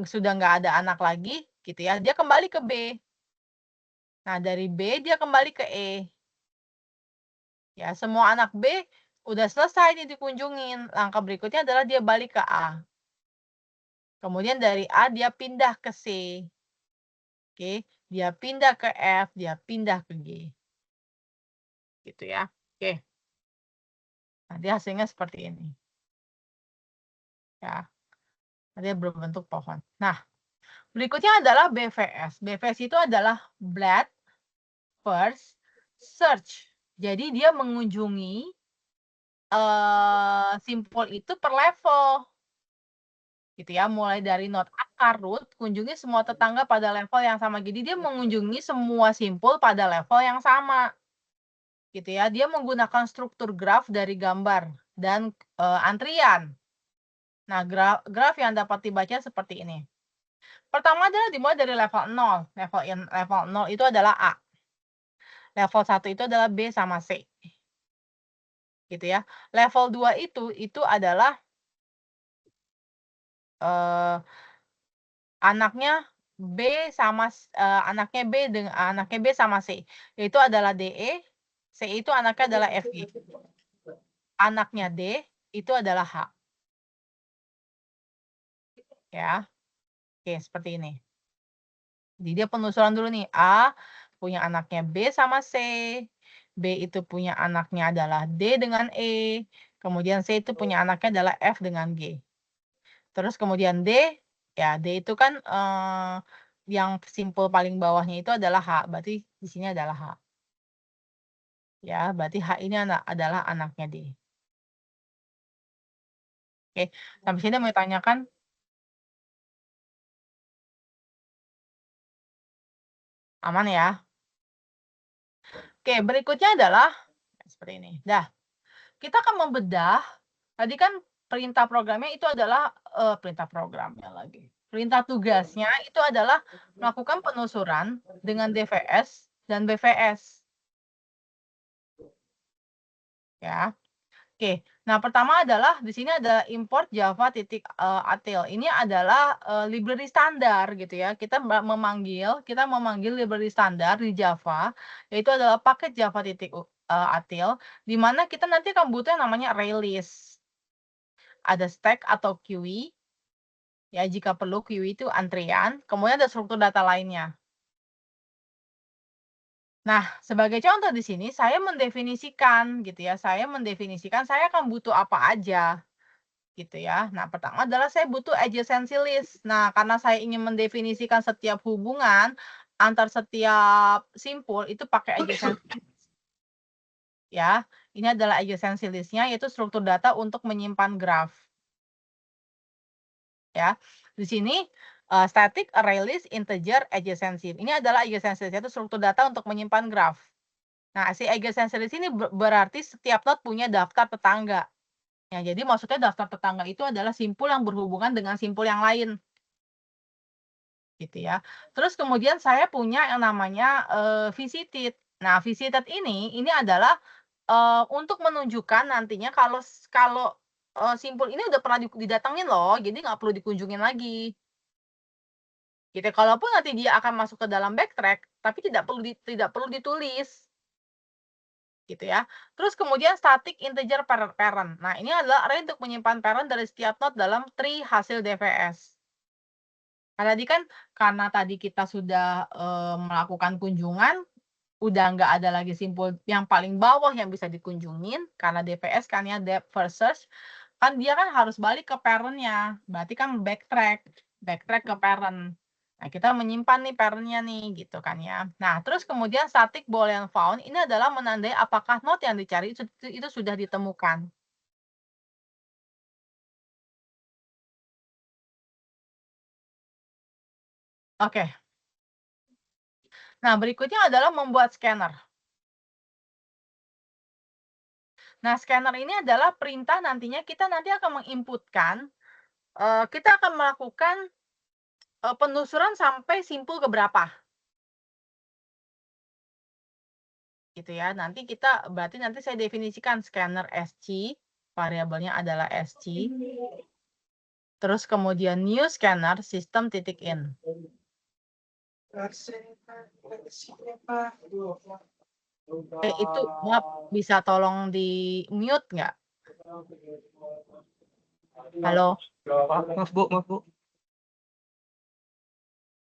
sudah nggak ada anak lagi, gitu ya. Dia kembali ke B. Nah, dari B dia kembali ke E. Ya, semua anak B udah selesai nih dikunjungin. Langkah berikutnya adalah dia balik ke A. Kemudian dari A dia pindah ke C. Oke, dia pindah ke F, dia pindah ke G. Gitu ya. Oke. Nanti hasilnya seperti ini. Ya. Nanti berbentuk pohon. Nah, berikutnya adalah BVS. BVS itu adalah Breadth First Search. Jadi dia mengunjungi simpul itu per level. Gitu ya, mulai dari node akar root, kunjungi semua tetangga pada level yang sama. Jadi dia mengunjungi semua simpul pada level yang sama. Gitu ya, dia menggunakan struktur graf dari gambar dan antrian. Nah, graf yang dapat dibaca seperti ini. Pertama adalah dimulai dari level 0. Level 0 itu adalah A. Level 1 itu adalah B sama C. Gitu ya. Level 2 itu adalah anaknya B sama anaknya B sama C. Yaitu adalah DE, C itu anaknya adalah FG. Anaknya D itu adalah H. Ya. Oke, seperti ini. Jadi dia penelusuran dulu nih. A punya anaknya B sama C. B itu punya anaknya adalah D dengan E. Kemudian C itu punya anaknya adalah F dengan G. Terus kemudian D, ya D itu kan yang simpul paling bawahnya itu adalah H. Berarti di sini adalah H. Ya, berarti H ini adalah anaknya D. Oke, sampai sini mau ditanyakan? Aman ya? Oke, berikutnya adalah seperti ini. Dah, kita akan membedah. Tadi kan perintah programnya itu adalah perintah programnya lagi. Perintah tugasnya itu adalah melakukan penelusuran dengan DVS dan BVS. Ya. Oke. Nah, pertama adalah di sini ada import java.atil. Ini adalah library standar gitu ya. Kita memanggil library standar di Java, yaitu adalah paket java.u. Atil, di mana kita nanti akan butuh yang namanya array list. Ada stack atau queue, ya jika perlu queue itu antrean, kemudian ada struktur data lainnya. Nah, sebagai contoh di sini saya mendefinisikan gitu ya, saya akan butuh apa aja gitu ya. Nah, pertama adalah saya butuh adjacency list. Nah, karena saya ingin mendefinisikan setiap hubungan antar setiap simpul itu pakai adjacency list ya. Ini adalah adjacency list-nya yaitu struktur data untuk menyimpan graf. Ya. Di sini static array list integer adjacency. Ini adalah adjacency list yaitu struktur data untuk menyimpan graf. Nah, si adjacency list ini berarti setiap node punya daftar tetangga. Ya, jadi maksudnya daftar tetangga itu adalah simpul yang berhubungan dengan simpul yang lain. Gitu ya. Terus kemudian saya punya yang namanya visited. Nah, visited ini adalah untuk menunjukkan nantinya kalau simpul ini udah pernah didatengin loh, jadi nggak perlu dikunjungin lagi. Gitu. Kalaupun nanti dia akan masuk ke dalam backtrack, tapi tidak perlu ditulis. Gitu ya. Terus kemudian static integer parent. Nah, ini adalah array untuk menyimpan parent dari setiap node dalam tree hasil DVS. Karena tadi kita sudah melakukan kunjungan, udah nggak ada lagi simpul yang paling bawah yang bisa dikunjungin, karena DVS kan ya, depth first search, kan dia kan harus balik ke parent-nya, berarti kan backtrack ke parent. Nah, kita menyimpan nih parent-nya nih, gitu kan ya. Nah, terus kemudian static boolean found, ini adalah menandai apakah node yang dicari itu sudah ditemukan. Oke. Nah, berikutnya adalah membuat scanner. Nah, scanner ini adalah perintah nantinya kita nanti akan menginputkan, kita akan melakukan penelusuran sampai simpul ke berapa. Gitu ya. Berarti nanti saya definisikan scanner SC, variabelnya adalah SC. Terus kemudian new scanner sistem titik in. Itu maaf, bisa tolong di mute nggak? Halo? Maaf Bu, maaf Bu.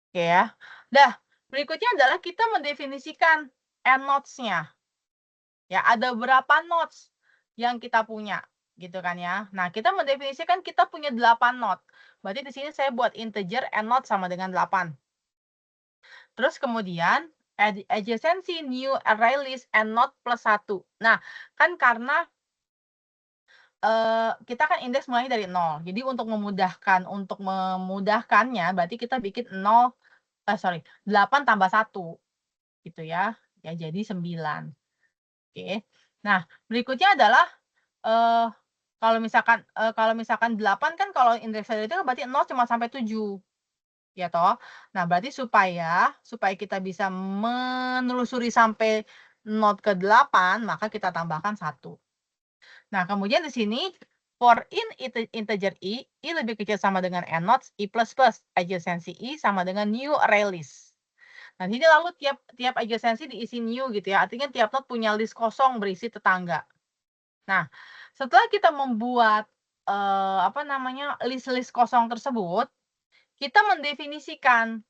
Oke ya. Dah, berikutnya adalah kita mendefinisikan endnotes-nya. Ya, ada berapa nodes yang kita punya, gitu kan ya. Nah, kita mendefinisikan kita punya 8 node. Berarti di sini saya buat integer node sama dengan 8. Terus kemudian adjacency new array list node plus 1. Nah, kan karena kita kan indeks mulai dari 0. Jadi untuk memudahkannya berarti kita bikin 8 tambah 1 gitu ya. Ya jadi 9. Oke. Nah, berikutnya adalah kalau misalkan 8 kan kalau indeks value itu kan berarti 0 cuma sampai 7. Ya toh? Nah, berarti supaya kita bisa menelusuri sampai node ke-8, maka kita tambahkan 1. Nah, kemudian di sini for integer i lebih kecil sama dengan nnodes, i++, adjacency i sama dengan new array list. Nah, ini lalu tiap adjacency diisi new gitu ya, artinya tiap node punya list kosong berisi tetangga. Nah, setelah kita membuat list-list kosong tersebut, kita mendefinisikan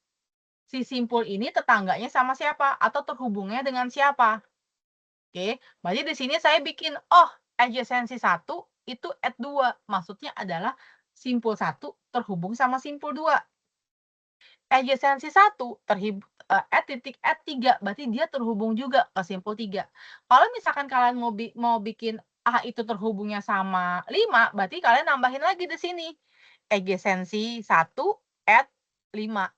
si simpul ini tetangganya sama siapa atau terhubungnya dengan siapa. Oke, berarti di sini saya bikin adjacency 1 itu add 2, maksudnya adalah simpul 1 terhubung sama simpul 2. Adjacency 1 add 3, berarti dia terhubung juga ke simpul 3. Kalau misalkan kalian mau bikin itu terhubungnya sama 5, berarti kalian nambahin lagi di sini. Adjacency 1 add 5.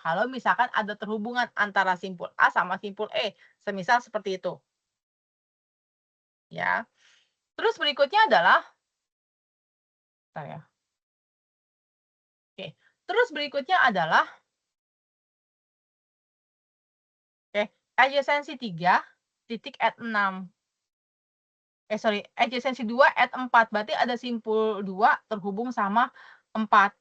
Kalau misalkan ada terhubungan antara simpul A sama simpul E, semisal seperti itu. Ya. Terus berikutnya adalah bentar ya. Oke. Terus berikutnya adalah adjacency 3 titik add 6. Adjacency 2 add 4. Berarti ada simpul 2 terhubung sama 4.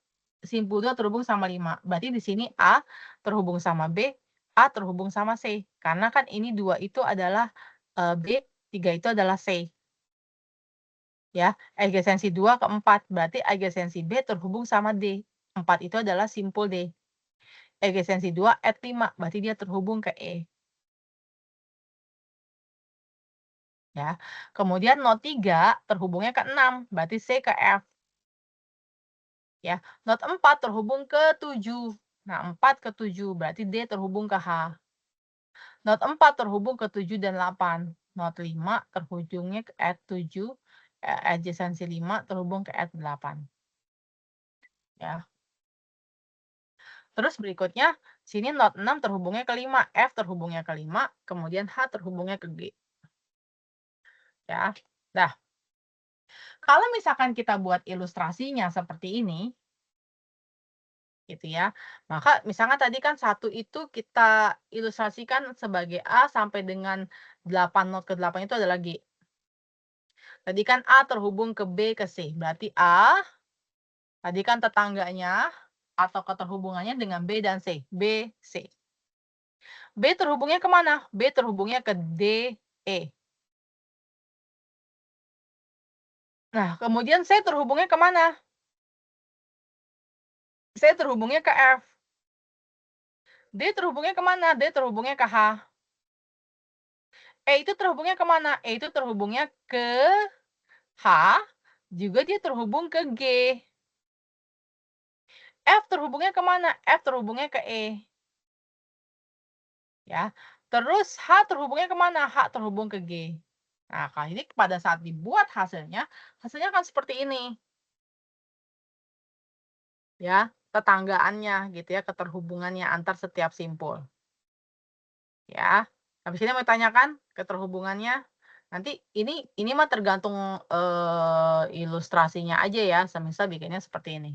Simpul 2 terhubung sama 5. Berarti di sini A terhubung sama B, A terhubung sama C. Karena kan ini 2 itu adalah B, 3 itu adalah C, ya. Adjacensi 2 ke 4, berarti adjacensi B terhubung sama D. 4 itu adalah simpul D. Adjacensi 2 add 5, berarti dia terhubung ke E. Ya. Kemudian not 3 terhubungnya ke 6, berarti C ke F. Ya. Not 4 terhubung ke 7. Nah, 4 ke 7, berarti D terhubung ke H. Not 4 terhubung ke 7 dan 8. Not 5 terhubungnya ke add 7, adjacensi 5 terhubung ke add 8. Ya. Terus berikutnya, sini not 6 terhubungnya ke 5, F terhubungnya ke 5, kemudian H terhubungnya ke G. Ya. Nah, kalau misalkan kita buat ilustrasinya seperti ini, gitu ya. Maka misalnya tadi kan 1 itu kita ilustrasikan sebagai A sampai dengan 8, not ke-8 itu adalah G. Tadi kan A terhubung ke B ke C, berarti A, tadi kan tetangganya atau keterhubungannya dengan B dan C, B, C. B terhubungnya ke mana? B terhubungnya ke D, E. Nah, kemudian C terhubungnya ke mana? C terhubungnya ke F. D terhubungnya ke mana? D terhubungnya ke H. E itu terhubungnya ke mana? E itu terhubungnya ke H, juga dia terhubung ke G. F terhubungnya ke mana? F terhubungnya ke E. Ya. Terus H terhubungnya ke mana? H terhubung ke G. Nah, kali ini pada saat dibuat hasilnya, hasilnya akan seperti ini. Ya, tetanggaannya gitu ya, keterhubungannya antar setiap simpul. Ya. Habis ini mau tanyakan keterhubungannya? Nanti ini mah tergantung ilustrasinya aja ya, semisal bikinnya seperti ini.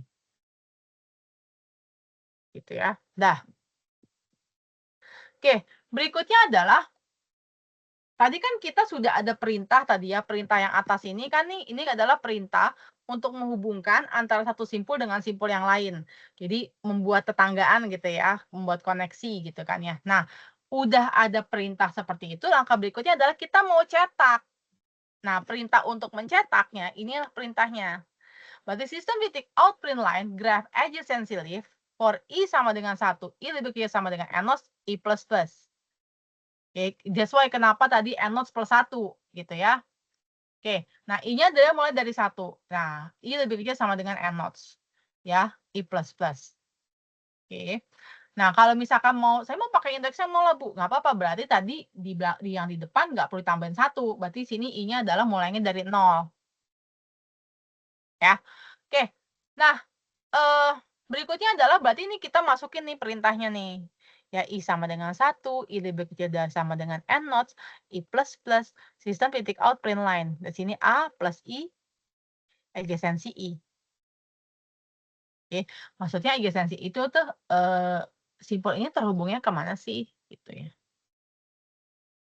Gitu ya. Dah. Oke, berikutnya adalah tadi kan kita sudah ada perintah tadi ya, perintah yang atas ini kan nih, ini adalah perintah untuk menghubungkan antara satu simpul dengan simpul yang lain. Jadi membuat tetanggaan gitu ya, membuat koneksi gitu kan ya. Nah, udah ada perintah seperti itu, langkah berikutnya adalah kita mau cetak. Nah, perintah untuk mencetaknya, inilah perintahnya. Berarti sistem titik out print line graph adjacency leaf for I sama dengan 1, I lebih kecil sama dengan NOS, I plus plus. Oke, that's why kenapa tadi N-notes plus 1 gitu ya. Oke, nah I-nya dia mulai dari 1. Nah, I lebih kecil sama dengan N-notes ya, I plus plus. Oke. Nah, kalau misalkan saya mau pakai indeksnya 0 lah, Bu, nggak apa-apa, berarti tadi di yang di depan nggak perlu ditambahin 1, berarti sini I-nya adalah mulainya dari 0. Ya. Oke. Nah, berikutnya adalah berarti ini kita masukin nih perintahnya nih. Ya, I sama dengan 1, I lebih kecil dan sama dengan N notes, I plus plus, sistem titik out print line. Di sini A plus I, adjacensi I. Oke, maksudnya adjacensi itu tuh, simpul ini terhubungnya ke mana sih? Gitu ya.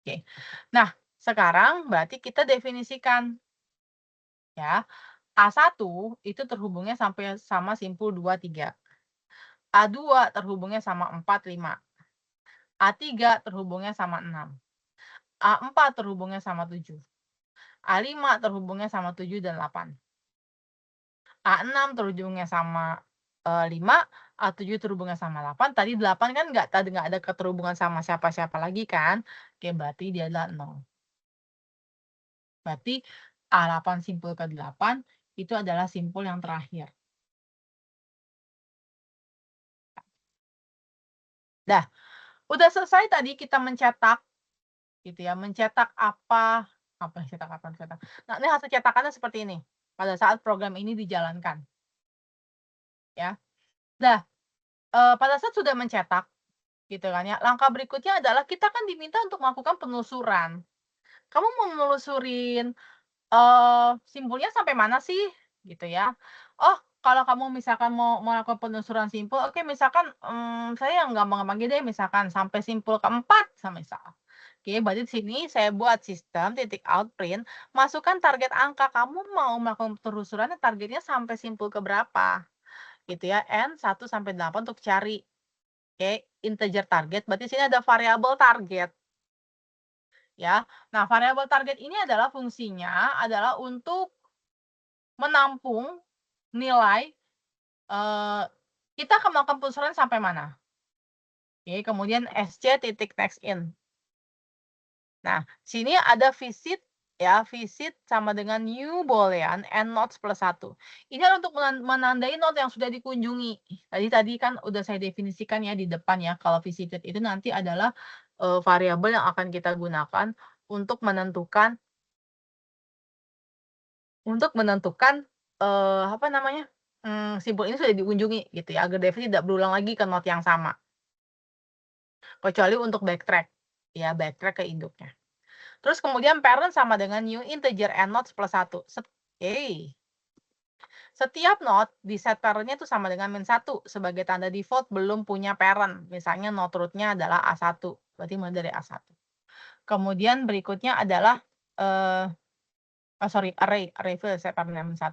Oke. Nah, sekarang berarti kita definisikan ya, A1 itu terhubungnya sampai sama simpul 2, 3. A2 terhubungnya sama 4, 5. A3 terhubungnya sama 6. A4 terhubungnya sama 7. A5 terhubungnya sama 7 dan 8. A6 terhubungnya sama 5, A7 terhubungnya sama 8. Tadi 8 kan nggak ada keterhubungan sama siapa-siapa lagi kan? Oke, berarti dia adalah 0. Berarti A8 simpul ke-8 itu adalah simpul yang terakhir. Dah, udah selesai tadi kita mencetak gitu ya, mencetak cetak. Nah, ini hasil cetakannya seperti ini, pada saat program ini dijalankan, ya. Nah, pada saat sudah mencetak, gitu kan ya, langkah berikutnya adalah kita kan diminta untuk melakukan penelusuran. Kamu mau menelusurin, simpulnya sampai mana sih? Gitu ya. Oh, kalau kamu misalkan mau melakukan penelusuran simpul, oke misalkan, saya yang gampang-gampang aja deh, misalkan sampai simpul keempat semisal. Oke, berarti di sini saya buat sistem titik out print, masukkan target angka, kamu mau melakukan penelusurannya targetnya sampai simpul ke berapa, gitu ya, N 1 sampai 8 untuk cari. Oke, integer target, berarti sini ada variabel target. ya. Nah, variabel target ini adalah fungsinya adalah untuk menampung nilai, kita akan melakukan penelusuran sampai mana. Oke, kemudian SC titik next in. Nah, sini ada visit ya, visit sama dengan new boolean and nodes plus 1. Ini adalah untuk menandai node yang sudah dikunjungi. Tadi kan udah saya definisikan ya di depan ya, kalau visited itu nanti adalah, variabel yang akan kita gunakan untuk menentukan apa namanya, simpul ini sudah dikunjungi gitu ya, agar Devi tidak berulang lagi ke node yang sama. Kecuali untuk backtrack, ya backtrack ke induknya. Terus kemudian parent sama dengan new integer and nodes plus 1. Setiap node di set parent-nya itu sama dengan min 1 sebagai tanda default belum punya parent. Misalnya node root-nya adalah A1, berarti mulai dari A1. Kemudian berikutnya adalah array fill set parent min 1.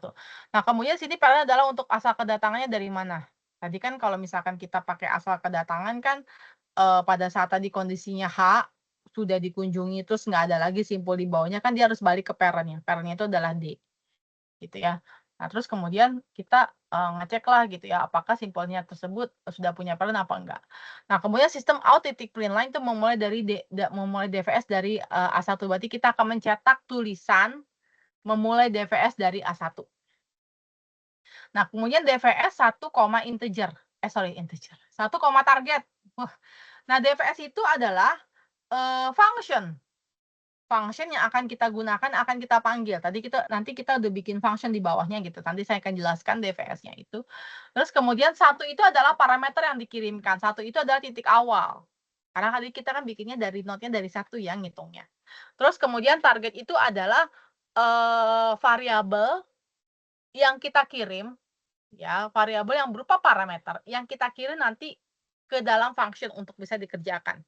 Nah, kemudian sini parent adalah untuk asal kedatangannya dari mana. Tadi kan kalau misalkan kita pakai asal kedatangan kan pada saat tadi kondisinya H, sudah dikunjungi terus nggak ada lagi simpul di bawahnya, kan dia harus balik ke parent-nya. Parent-nya itu adalah D, gitu ya. Nah, terus kemudian kita, ngeceklah gitu ya, apakah simpulnya tersebut sudah punya parent apa enggak. Nah, kemudian sistem out titik print line itu memulai DVS dari, A1, berarti kita akan mencetak tulisan memulai DVS dari A1. Nah, kemudian DVS 1, integer, 1, target. Wah, nah DVS itu adalah function yang akan kita gunakan, akan kita panggil. Nanti kita udah bikin function di bawahnya gitu. Nanti saya akan jelaskan DVS-nya itu. Terus kemudian 1 itu adalah parameter yang dikirimkan. 1 itu adalah titik awal. Karena tadi kita kan bikinnya dari node-nya dari 1 ya ngitungnya. Terus kemudian target itu adalah variabel yang kita kirim ya, variabel yang berupa parameter yang kita kirim nanti ke dalam function untuk bisa dikerjakan.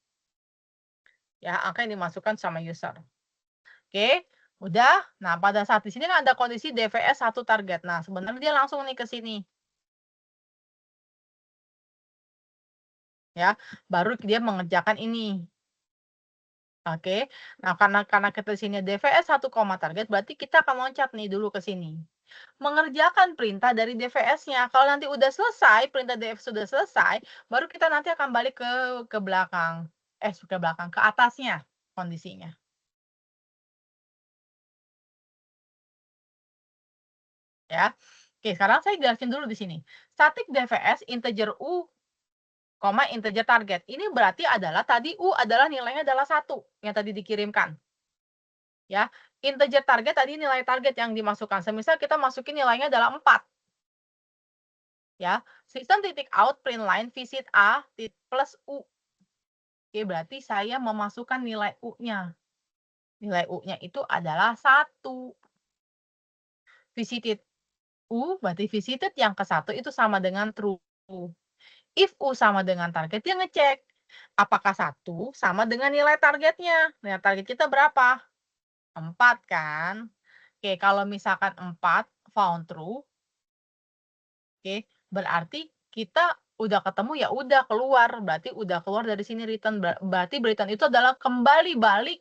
Ya, angka yang dimasukkan sama user. Oke, udah. Nah, pada saat di sini kan ada kondisi DVS 1 target. Nah, sebenarnya dia langsung nih ke sini. Ya, baru dia mengerjakan ini. Oke. Nah, karena kita di sini DVS 1, target, berarti kita akan loncat nih dulu ke sini. Mengerjakan perintah dari DVS-nya. Kalau nanti udah selesai, perintah DVS sudah selesai, baru kita nanti akan balik ke belakang. Ke belakang, ke atasnya kondisinya. Ya. Oke, sekarang saya jelasin dulu di sini. Static DVS integer U, integer target. Ini berarti adalah tadi U adalah nilainya adalah 1 yang tadi dikirimkan. Ya. Integer target tadi nilai target yang dimasukkan. Semisal kita masukin nilainya adalah 4. Ya. Sistem titik out print line visit A plus U. Oke, berarti saya memasukkan nilai U-nya. Nilai U-nya itu adalah 1. Visited U, berarti visited yang ke-1 itu sama dengan true. If U sama dengan target, dia ngecek, apakah 1 sama dengan nilai targetnya. Nilai target kita berapa? 4 kan. Oke, kalau misalkan 4 found true, oke, berarti kita udah ketemu, ya udah keluar, berarti udah keluar dari sini return, berarti return itu adalah kembali balik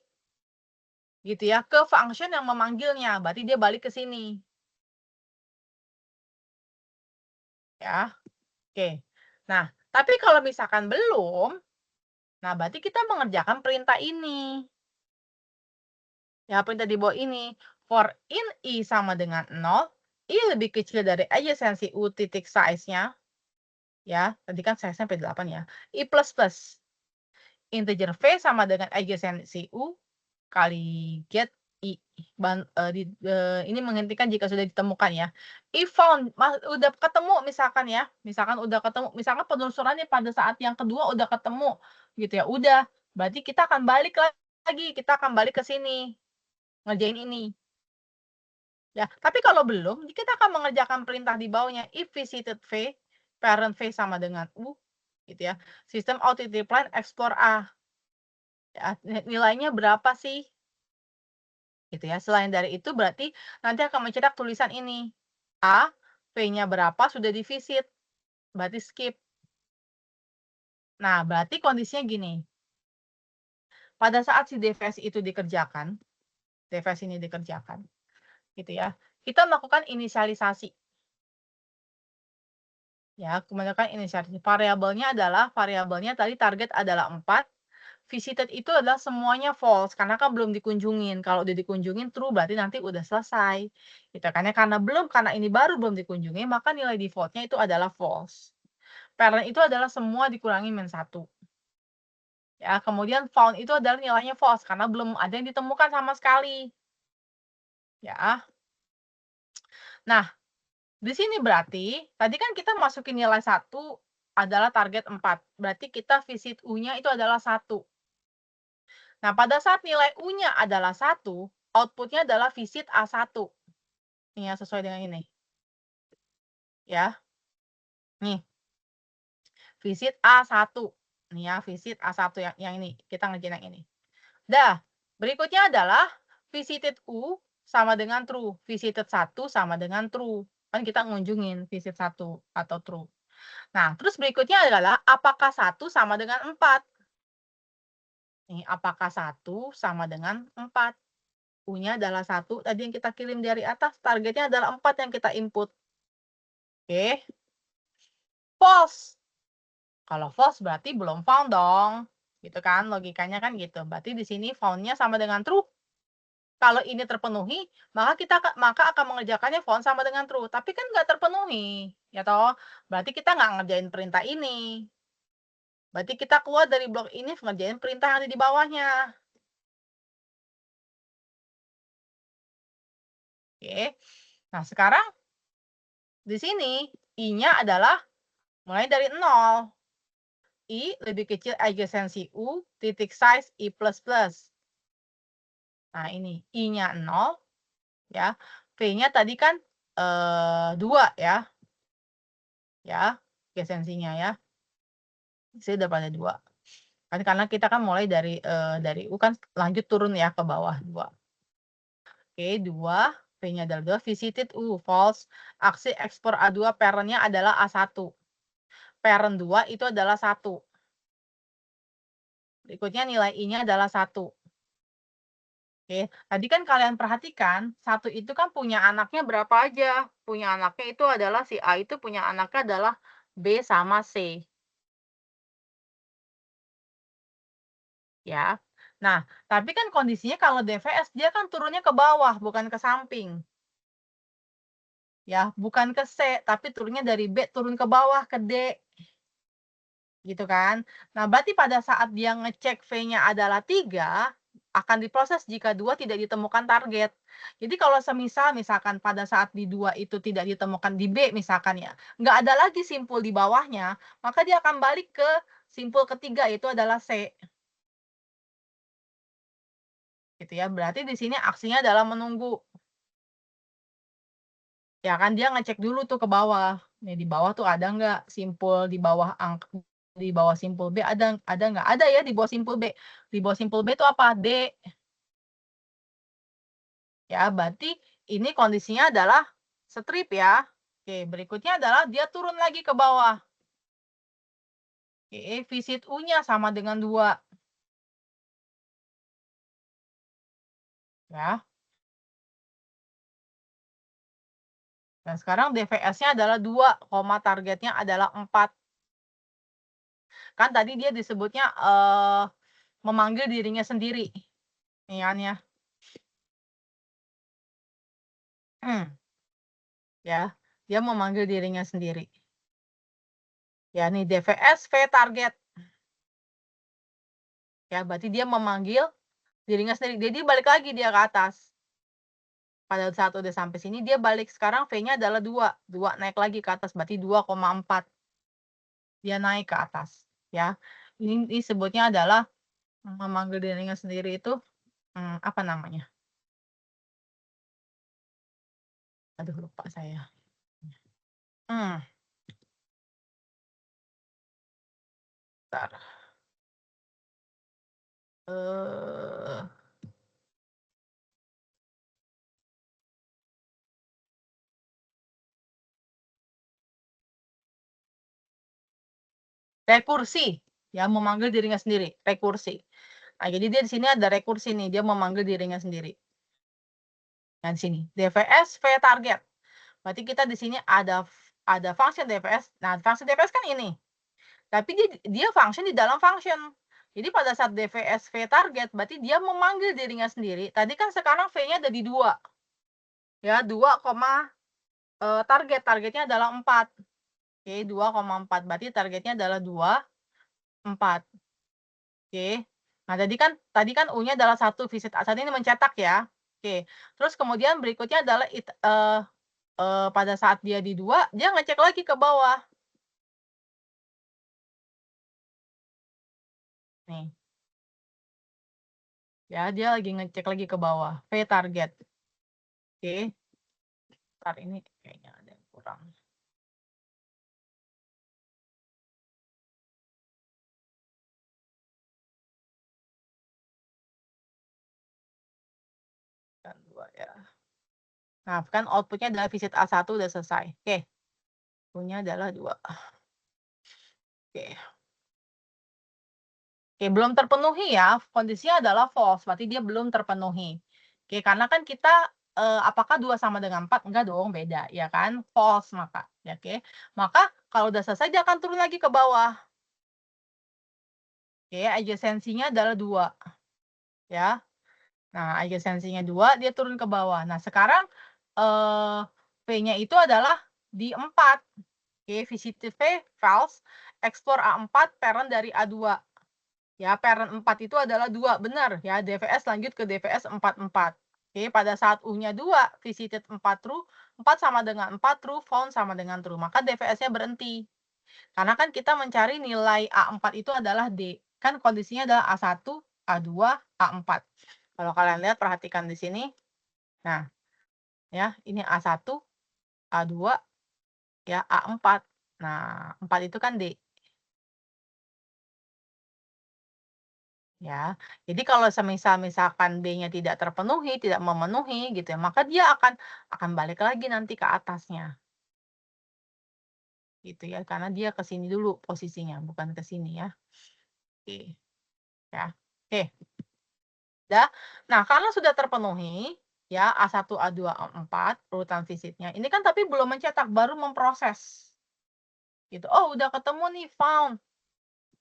gitu ya, ke function yang memanggilnya, berarti dia balik ke sini. Ya, oke. Nah, tapi kalau misalkan belum, nah berarti kita mengerjakan perintah ini. Ya, perintah di bawah ini. For in I sama dengan 0, I lebih kecil dari adjacency U titik size-nya. Ya, tadi kan size-nya sampai 8 ya. I plus plus. Integer V sama dengan adjacency U kali get I. Ini menghentikan jika sudah ditemukan ya. If found, udah ketemu misalkan ya. Misalkan udah ketemu, misalkan penelusurannya pada saat yang kedua udah ketemu gitu ya. Udah, berarti kita akan balik lagi. Kita akan balik ke sini. Ngerjain ini. Ya, tapi kalau belum, kita akan mengerjakan perintah di bawahnya. If visited V, parent V sama dengan U, gitu ya. Sistem out titik line explore A. Ya, nilainya berapa sih? Gitu ya. Selain dari itu berarti nanti akan mencetak tulisan ini. A, V-nya berapa sudah divisit. Berarti skip. Nah, berarti kondisinya gini. pada saat si DVS itu dikerjakan, DVS ini dikerjakan, gitu ya, kita melakukan inisialisasi. Ya, kebanyakan inisialisasi. Variabelnya tadi target adalah 4, visited itu adalah semuanya false, karena kan belum dikunjungin. Kalau udah dikunjungin true, berarti nanti udah selesai. Gitu kan ya, karena ini baru belum dikunjungi, maka nilai default-nya itu adalah false. Parent itu adalah semua dikurangi min 1. Ya, kemudian found itu adalah nilainya false, karena belum ada yang ditemukan sama sekali. Ya. Nah, di sini berarti, tadi kan kita masukin nilai 1 adalah target 4, berarti kita visit U-nya itu adalah 1. Nah, pada saat nilai U-nya adalah 1, output-nya adalah visit A1. Nih ya, sesuai dengan ini. Ya. Nih. Visit A1. Nih ya, visit A1 yang ini. Kita ngerjain yang ini. Dah, berikutnya adalah visited U sama dengan true. Visited 1 sama dengan true. Kan kita ngunjungin visit 1 atau true. Nah, terus berikutnya adalah apakah 1 sama dengan 4? Nih, apakah 1 sama dengan 4? U-nya adalah 1, tadi yang kita kirim dari atas, targetnya adalah 4 yang kita input. Oke. False. Kalau false berarti belum found dong. Gitu kan, logikanya kan gitu. Berarti di sini found-nya sama dengan true. Kalau ini terpenuhi, maka akan mengerjakannya found sama dengan true. Tapi kan nggak terpenuhi, ya toh? Berarti kita nggak ngerjain perintah ini. Berarti kita keluar dari blok ini ngerjain perintah yang ada di bawahnya. Oke. Nah, sekarang di sini I-nya adalah mulai dari 0. I lebih kecil adjacency U, titik size I++. Nah, ini I-nya 0, ya. V-nya tadi kan 2 ya. Ya, adjacency-nya ya. Saya udah pada 2. Kan karena kita kan mulai dari U kan lanjut turun ya ke bawah 2. Oke, 2, V-nya adalah 2, visited U, false. Aksi ekspor A2 parent-nya adalah A1. Parent 2 itu adalah 1. Berikutnya nilai I-nya adalah 1. Oke, tadi kan kalian perhatikan, 1 itu kan punya anaknya berapa aja? Punya anaknya itu adalah si A itu punya anaknya adalah B sama C. Ya. Nah, tapi kan kondisinya kalau DVS dia kan turunnya ke bawah, bukan ke samping. Ya, bukan ke C, tapi turunnya dari B turun ke bawah ke D. Gitu kan. Nah, berarti pada saat dia ngecek V-nya adalah 3, akan diproses jika 2 tidak ditemukan target. Jadi kalau misalkan pada saat di 2 itu tidak ditemukan di B misalkan ya, nggak ada lagi simpul di bawahnya, maka dia akan balik ke simpul ketiga yaitu adalah C. Gitu ya. Berarti di sini aksinya adalah menunggu. Ya kan dia ngecek dulu tuh ke bawah. Nih di bawah tuh ada nggak simpul di bawah di bawah simpul B ada nggak? Ada ya di bawah simpul B. Di bawah simpul B itu apa? D. Ya, berarti ini kondisinya adalah strip ya. Oke, berikutnya adalah dia turun lagi ke bawah. Oke, visit U-nya sama dengan 2. Ya. Dan sekarang DVS-nya adalah 2, targetnya adalah 4. Kan tadi dia disebutnya memanggil dirinya sendiri. Nih kan ya. Ya, dia memanggil dirinya sendiri. Ya, nih DVS V target. Ya, berarti dia memanggil dirinya sendiri. Jadi balik lagi dia ke atas. Pada saat udah sampai sini dia balik sekarang V-nya adalah 2. 2 naik lagi ke atas berarti 2,4. Dia naik ke atas, ya. Ini disebutnya adalah memanggil dirinya sendiri itu apa namanya? Aduh lupa saya. Hmm, bentar. Rekursi, ya memanggil dirinya sendiri, rekursi. Nah, jadi dia di sini ada rekursi nih, dia memanggil dirinya sendiri. Nah, di sini DVS V target. Berarti kita di sini ada function DVS. Nah, function DVS kan ini. Tapi dia function di dalam function. Jadi pada saat DVS V target, berarti dia memanggil dirinya sendiri. Tadi kan sekarang V-nya ada di 2. Ya, 2, targetnya adalah 4. Oke, 2,4. Berarti targetnya adalah 2, 4. Oke. Nah, tadi kan U-nya adalah 1 visit A. Saat ini mencetak ya. Oke. Terus kemudian berikutnya adalah pada saat dia di 2, dia ngecek lagi ke bawah. Nih. Ya, dia lagi ngecek lagi ke bawah. V target. Oke. Ntar ini kayaknya ada yang kurang. Kan 2 ya. Nah, kan outputnya adalah visit A1 udah selesai. Oke. U-nya adalah 2. Oke. Oke, belum terpenuhi ya. Kondisinya adalah false, berarti dia belum terpenuhi. Oke, karena kan kita apakah 2 sama dengan 4? Enggak dong, beda ya kan? False maka. Ya, oke. Maka kalau udah selesai dia akan turun lagi ke bawah. Oke, adjacency-nya adalah 2. Ya. Nah, adjacency-nya 2, dia turun ke bawah. Nah, sekarang V-nya itu adalah di 4. Oke, visit V false, explore A4 parent dari A2. Ya, parent 4 itu adalah 2, benar ya, DVS lanjut ke DVS 44. Oke, pada saat U-nya 2, visited 4 true, 4 sama dengan 4 true, found sama dengan true, maka DVS-nya berhenti. Karena kan kita mencari nilai A4 itu adalah D. Kan kondisinya adalah A1, A2, A4. Kalau kalian lihat, perhatikan di sini. Nah, ya, ini A1, A2, ya, A4. Nah, 4 itu kan D. Ya, jadi kalau misalkan B-nya tidak terpenuhi, tidak memenuhi gitu ya, maka dia akan balik lagi nanti ke atasnya. Gitu ya, karena dia ke sini dulu posisinya, bukan ke sini ya. Oke. Ya. Oke. Udah. Nah, karena sudah terpenuhi ya A1, A2, A4 urutan visitnya. Ini kan tapi belum mencetak, baru memproses. Gitu. Oh, udah ketemu nih, found.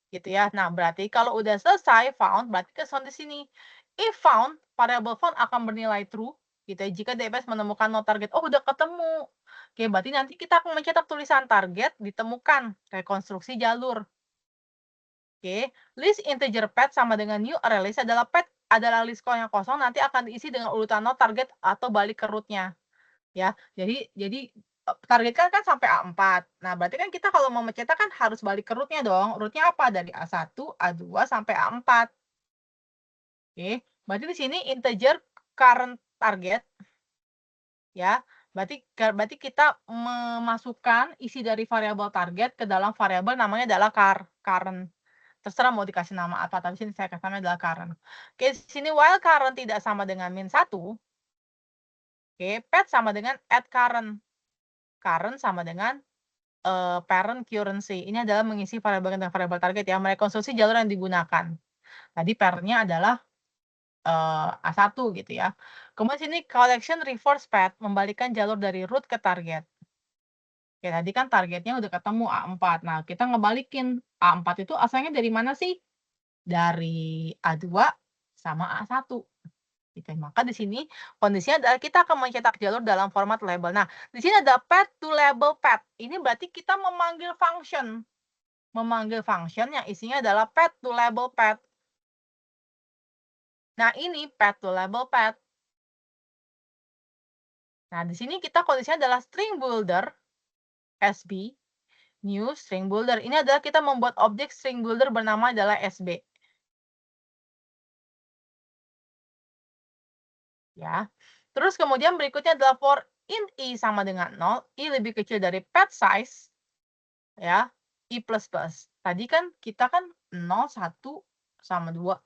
Gitu ya. Nah, berarti kalau udah selesai found, berarti ke di sini. If found, variable found akan bernilai true, gitu ya. Jika DBS menemukan no target, oh udah ketemu. Oke, berarti nanti kita akan mencetak tulisan target ditemukan, rekonstruksi jalur. Oke, list integer path sama dengan new array list adalah path adalah list call yang kosong, nanti akan diisi dengan urutan no target atau balik ke root-nya. Ya, jadi targetkan kan sampai A4. Nah, berarti kan kita kalau mau mencetak kan harus balik ke root-nya dong. Root-nya apa? Dari A1, A2 sampai A4. Oke, berarti di sini integer current target ya. Berarti kita memasukkan isi dari variabel target ke dalam variabel namanya adalah current. Terserah mau dikasih nama apa, tapi sini saya kasih adalah current. Oke, di sini while current tidak sama dengan min 1. Oke, path sama dengan add current. Current sama dengan parent currency. Ini adalah mengisi variabel dan variabel target ya, merekonstruksi jalur yang digunakan. Tadi parent-nya adalah A1 gitu ya. Kemudian sini collection reverse path, membalikan jalur dari root ke target. Oke, tadi kan targetnya udah ketemu A4. Nah, kita ngebalikin A4 itu asalnya dari mana sih? Dari A2 sama A1. Gitu. Maka di sini kondisinya adalah kita akan mencetak jalur dalam format label. Nah, di sini ada path to label path. Ini berarti kita memanggil function. Memanggil function yang isinya adalah path to label path. Nah, ini path to label path. Nah, di sini kita kondisinya adalah string builder, SB, new string builder. Ini adalah kita membuat objek string builder bernama adalah SB. Ya. Terus kemudian berikutnya adalah for int i sama dengan 0, i lebih kecil dari path size, ya, i++. Tadi kan kita kan 0, 1, sama 2.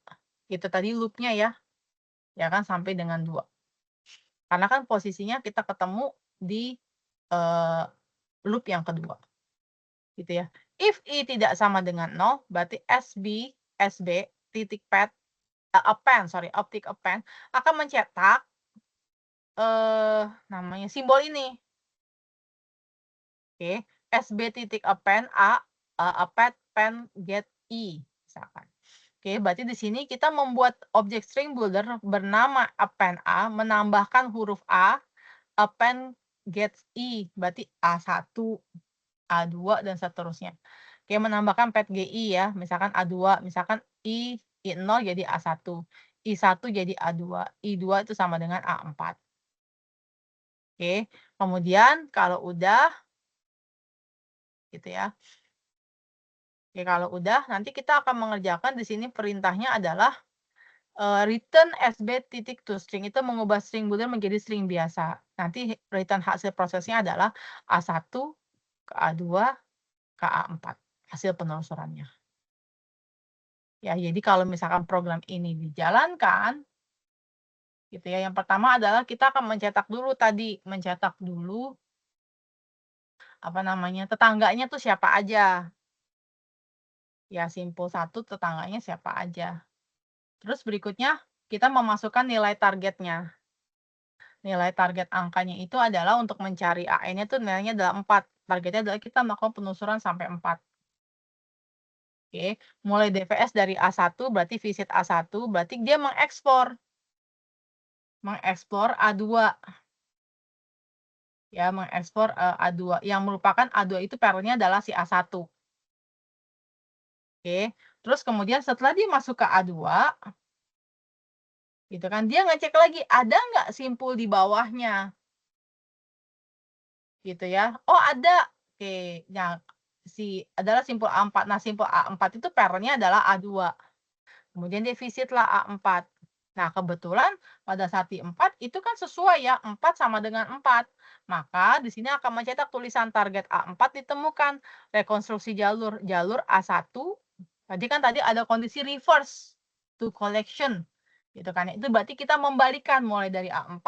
Itu tadi loop-nya ya kan sampai dengan 2. Karena kan posisinya kita ketemu di loop yang kedua. Gitu ya. If i tidak sama dengan 0, berarti SB titik path optic append akan mencetak namanya simbol ini. Oke, SB titik append A, append pen get I misalkan. Oke, berarti di sini kita membuat objek string builder bernama append A menambahkan huruf A, append get I, berarti A1, A2 dan seterusnya. Oke, menambahkan pet GI ya, misalkan A2, misalkan I0 jadi A1, I1 jadi A2, I2 itu sama dengan A4. Oke, kemudian kalau udah gitu ya. Oke, kalau udah nanti kita akan mengerjakan di sini perintahnya adalah return SB titik to string itu mengubah string boolean menjadi string biasa. Nanti return hasil prosesnya adalah A1 ke A2 ke A4 hasil penelusurannya. Ya, jadi kalau misalkan program ini dijalankan gitu ya. Yang pertama adalah kita akan mencetak dulu apa namanya? Tetangganya tuh siapa aja. Ya, simpel 1 tetangganya siapa aja. Terus berikutnya kita memasukkan nilai targetnya. Nilai target angkanya itu adalah untuk mencari AN-nya tuh nilainya adalah 4. Targetnya adalah kita melakukan penelusuran sampai 4. Oke, mulai DVS dari A1 berarti visit A1 berarti dia mengekspor A2. Ya, mengekspor A2 yang merupakan A2 itu parentnya adalah si A1. Oke, terus kemudian setelah dia masuk ke A2 gitu kan, dia ngecek lagi ada nggak simpul di bawahnya. Gitu ya. Oh, ada. Oke, nah adalah simpul A4. Nah, simpul A4 itu parentnya adalah A2. Kemudian dia visitlah A4. Nah, kebetulan pada saat di 4 itu kan sesuai ya, 4 sama dengan 4. Maka di sini akan mencetak tulisan target A4 ditemukan. Rekonstruksi jalur A1. Tadi ada kondisi reverse to collection. Gitu kan. Itu berarti kita membalikan mulai dari A4,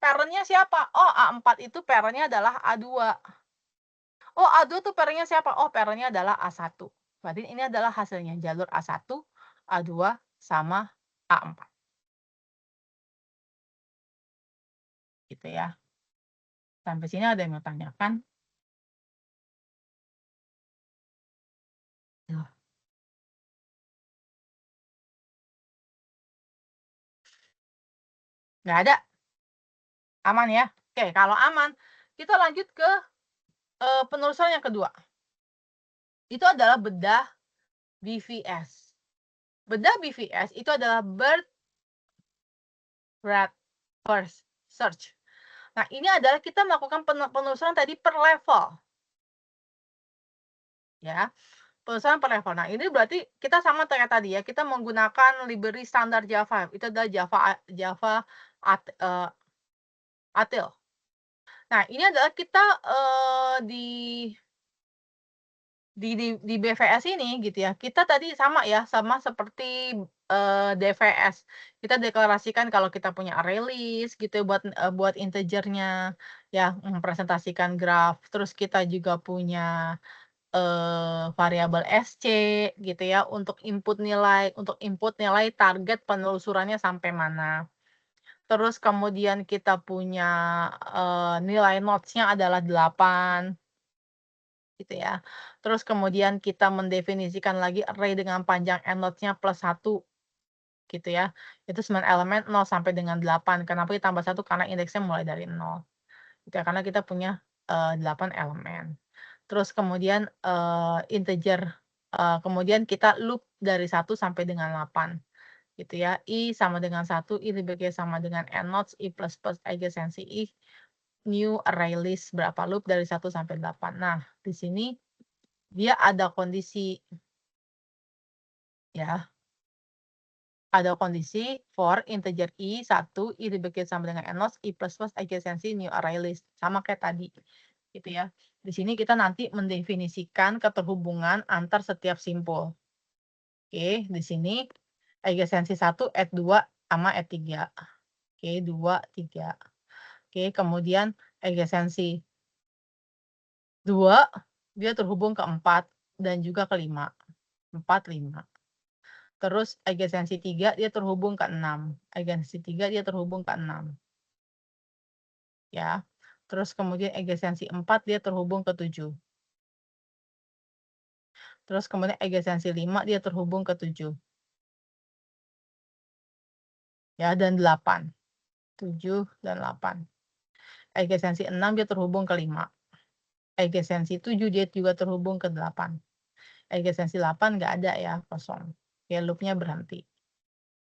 parentnya siapa? Oh, A4 itu parentnya adalah A2. Oh, A2 tuh parentnya siapa? Oh, parentnya adalah A1. Berarti ini adalah hasilnya jalur A1, A2, sama A4. Gitu ya. Sampai sini ada yang mau tanyakan? Tuh. Nggak ada? Aman ya? Oke, kalau aman, kita lanjut ke penelusuran yang kedua. Itu adalah bedah BVS. Bedah BVS itu adalah Bird Breadth First Search. Nah, ini adalah kita melakukan penelusuran tadi per level. Ya, penelusuran per level. Nah, ini berarti kita sama kayak tadi ya, kita menggunakan library standar Java. Itu adalah Java Atil. Nah, ini adalah kita di BVS ini gitu ya, kita tadi sama ya, sama seperti DVS. Kita deklarasikan kalau kita punya array list gitu buat integernya, ya mempresentasikan graf. Terus kita juga punya variabel SC gitu ya untuk input nilai target penelusurannya sampai mana. Terus kemudian kita punya nilai nodes-nya adalah 8 gitu ya. Terus kemudian kita mendefinisikan lagi array dengan panjang nodes-nya plus 1 gitu ya. Itu 9 elemen 0 sampai dengan 8. Kenapa ditambah 1? Karena indeksnya mulai dari 0. Gitu ya, karena kita punya 8 elemen. Terus kemudian integer, kemudian kita loop dari 1 sampai dengan 8 gitu ya. I sama dengan 1, I dibagi sama dengan nodes, I plus plus adjacency I, new array list berapa loop dari 1 sampai 8. Nah, di sini dia ada kondisi ya. Ada kondisi for integer I 1, I dibagi sama dengan nodes, I plus plus adjacency new array list. Sama kayak tadi. Gitu ya. Di sini kita nanti mendefinisikan keterhubungan antar setiap simpul. Oke, di sini adjacency 1 add 2 sama add 3. Oke, 2, 3. Oke, kemudian adjacency 2 dia terhubung ke 4 dan juga ke 5. 4, 5. Terus egensensi 3 dia terhubung ke 6. Egensensi 3 dia terhubung ke 6. Ya. Terus kemudian egensensi 4 dia terhubung ke 7. Terus kemudian egensensi 5 dia terhubung ke 7. Ya, dan 8. 7 dan 8. Egensensi 6 dia terhubung ke 5. Egensensi 7 dia juga terhubung ke 8. Egensensi 8 nggak ada ya, kosong. Ya, loop-nya berhenti.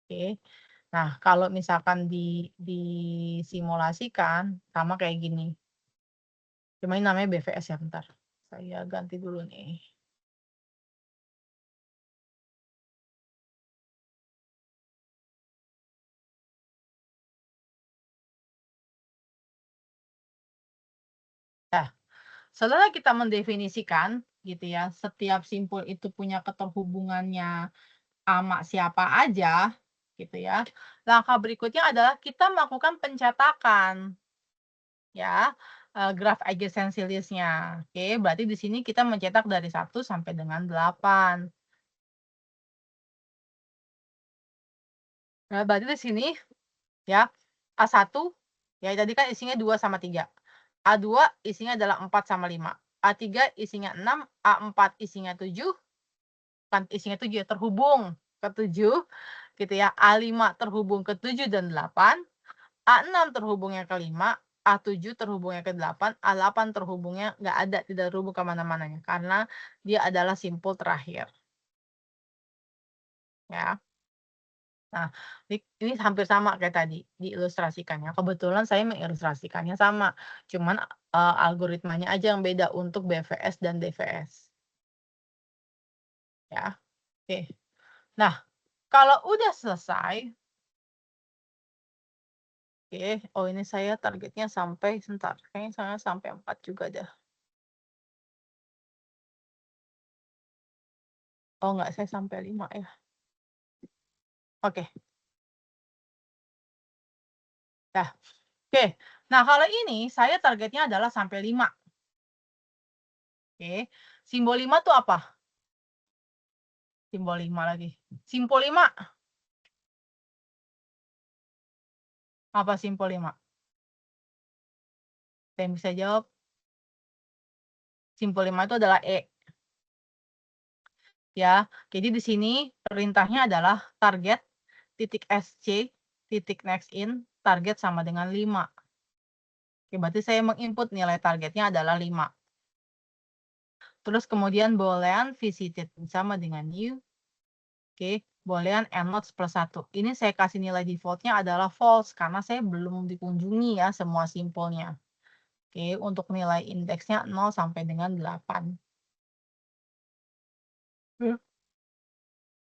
Oke. Nah, kalau misalkan disimulasikan sama kayak gini. Cuma ini namanya BVS ya, bentar. Saya ganti dulu nih. Nah, setelah kita mendefinisikan gitu ya, setiap simpul itu punya keterhubungannya sama siapa aja gitu ya. Langkah berikutnya adalah kita melakukan pencetakan ya, graf adjacency list-nya. Oke, berarti di sini kita mencetak dari 1 sampai dengan 8. Nah, berarti di sini ya, A1 ya tadi kan isinya 2 sama 3. A2 isinya adalah 4 sama 5. A3 isinya 6, A4 isinya 7, kan isinya 7 ya, terhubung ke 7 gitu ya. A5 terhubung ke 7 dan 8, A6 terhubungnya ke 5, A7 terhubungnya ke 8, A8 terhubungnya nggak ada, tidak terhubung ke mana-mananya karena dia adalah simpul terakhir. Ya. Nah, ini hampir sama kayak tadi diilustrasikannya. Kebetulan saya mengilustrasikannya sama, cuman, algoritmanya aja yang beda untuk BVS dan DVS. Ya, oke. Nah, kalau udah selesai oke, oh ini saya targetnya sampai sebentar, kayaknya saya sampai 4 juga dah. Oh enggak, saya sampai 5 ya. Oke. Dah, oke. Nah, kalau ini saya targetnya adalah sampai 5. Oke. Simbol 5 tuh apa? Simbol 5 lagi. Simpul 5. Apa simpul 5? Ada yang bisa jawab? Simpul 5 itu adalah E. Ya, jadi di sini perintahnya adalah target titik SC titik next in target sama dengan 5. Oke, berarti saya menginput nilai targetnya adalah 5. Terus kemudian boolean visited sama dengan new. Oke, boolean endnotes plus 1. Ini saya kasih nilai defaultnya adalah false karena saya belum dikunjungi ya semua simpulnya. Oke, untuk nilai indeksnya 0 sampai dengan 8.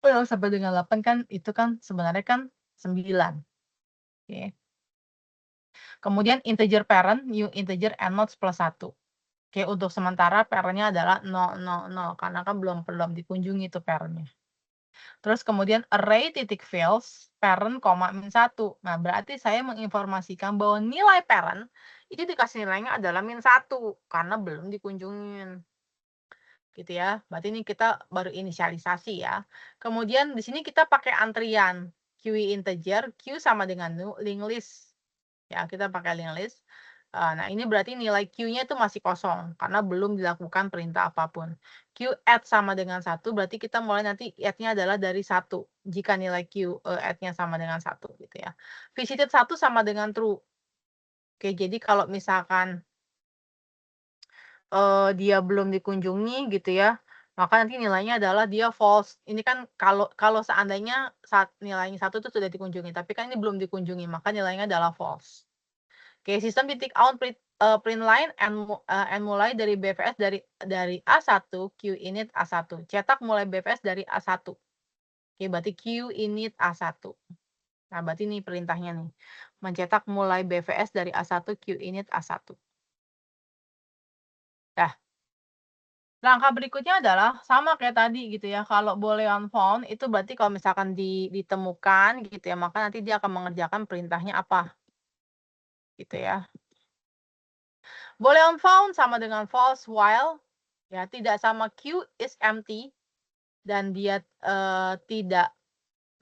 Oh, sampai dengan 8 kan itu kan sebenarnya kan 9. Oke. Kemudian integer parent, new integer endnotes plus 1. Oke, untuk sementara parent-nya adalah 0, 0, 0 karena kan belum dikunjungi itu parent-nya. Terus kemudian array titik fields parent, min 1. Nah, berarti saya menginformasikan bahwa nilai parent itu dikasih nilainya adalah min 1 karena belum dikunjungin. Gitu ya. Berarti ini kita baru inisialisasi ya. Kemudian di sini kita pakai antrian QI integer, Q sama dengan linked list. Ya, kita pakai linked list. Nah, ini berarti nilai Q-nya itu masih kosong karena belum dilakukan perintah apapun. Q add sama dengan 1 berarti kita mulai nanti add-nya adalah dari 1 jika nilai Q add-nya sama dengan 1 gitu ya. Visited 1 sama dengan true. Oke, jadi kalau misalkan dia belum dikunjungi gitu ya, maka nanti nilainya adalah dia false. Ini kan kalau seandainya saat nilainya 1 itu sudah dikunjungi, tapi kan ini belum dikunjungi, maka nilainya adalah false. Oke, sistem titik out print line and mulai dari BVS dari A1 Q init A1. Cetak mulai BVS dari A1. Oke, berarti Q init A1. Nah, berarti ini perintahnya nih. Mencetak mulai BVS dari A1 Q init A1. Dah. Langkah berikutnya adalah sama kayak tadi gitu ya, kalau boolean found itu berarti kalau misalkan ditemukan gitu ya, maka nanti dia akan mengerjakan perintahnya apa. Gitu ya. Boolean found sama dengan false while ya tidak sama Q is empty dan dia tidak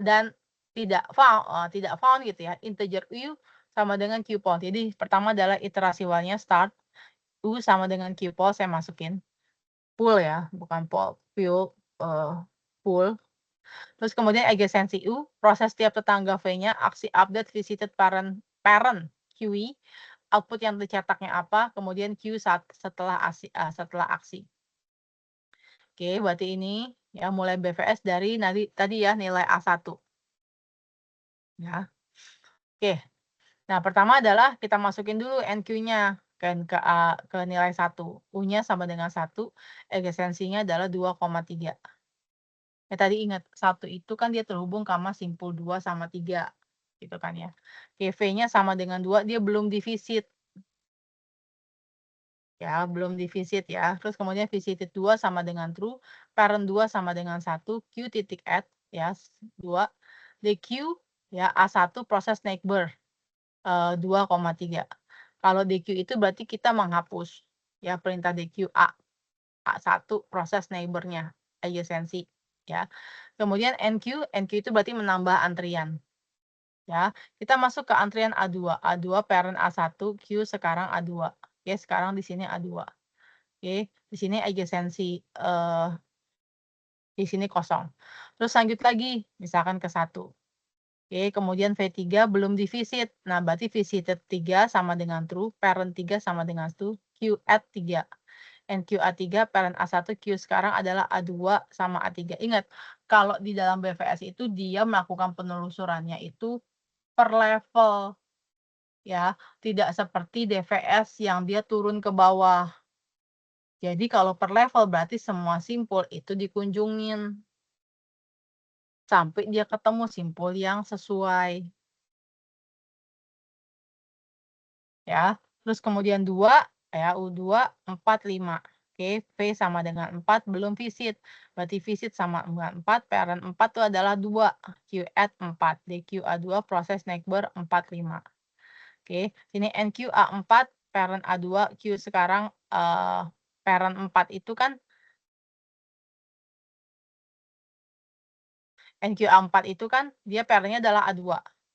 dan tidak found gitu ya, integer u sama dengan q poll. Jadi pertama adalah iterasi while-nya start, u sama dengan q poll saya masukin. Pool ya, bukan poll, pool. Terus kemudian adjacency u, proses tiap tetangga V-nya, aksi update visited parent QE, output yang dicetaknya apa, kemudian Q setelah aksi. Oke, berarti ini ya mulai BVS dari tadi ya nilai A1. Ya. Oke. Nah, pertama adalah kita masukin dulu NQ-nya ke nilai 1. U-nya sama dengan 1, adjacency-nya adalah 2,3. Ya tadi ingat, 1 itu kan dia terhubung sama simpul 2 sama 3. Gitu kan ya. Oke, V-nya sama dengan 2, dia belum divisit. Ya, belum divisit ya. Terus kemudian visited 2 sama dengan true, parent 2 sama dengan 1, Q titik add ya 2, DQ ya A1 proses neighbor 2,3. Kalau DQ itu berarti kita menghapus ya perintah DQ A1 proses neighbor-nya adjacency ya. Kemudian NQ itu berarti menambah antrian. Ya, kita masuk ke antrian A2. A2 parent A1, Q sekarang A2. Oke, sekarang di sini A2. Oke, di sini adjacency di sini kosong. Terus lanjut lagi, misalkan ke 1. Oke, kemudian V3 belum divisit. Nah, berarti visited 3 sama dengan true, parent 3 sama dengan true, Q add 3. NQ A3, parent A1, Q sekarang adalah A2 sama A3. Ingat, kalau di dalam BVS itu dia melakukan penelusurannya itu per level. Ya, tidak seperti DVS yang dia turun ke bawah. Jadi kalau per level berarti semua simpul itu dikunjungin. Sampai dia ketemu simpul yang sesuai. Ya, terus kemudian 2, ya U2, 4, 5. Oke, V sama dengan 4 belum visit. Berarti visit sama dengan 4, parent 4 itu adalah 2. Q add 4. DQ A2 proses neighbor 4, 5. Oke, sini NQ A4, parent A2, Q sekarang parent 4 itu kan NQ-A4 itu kan dia parent-nya adalah A2.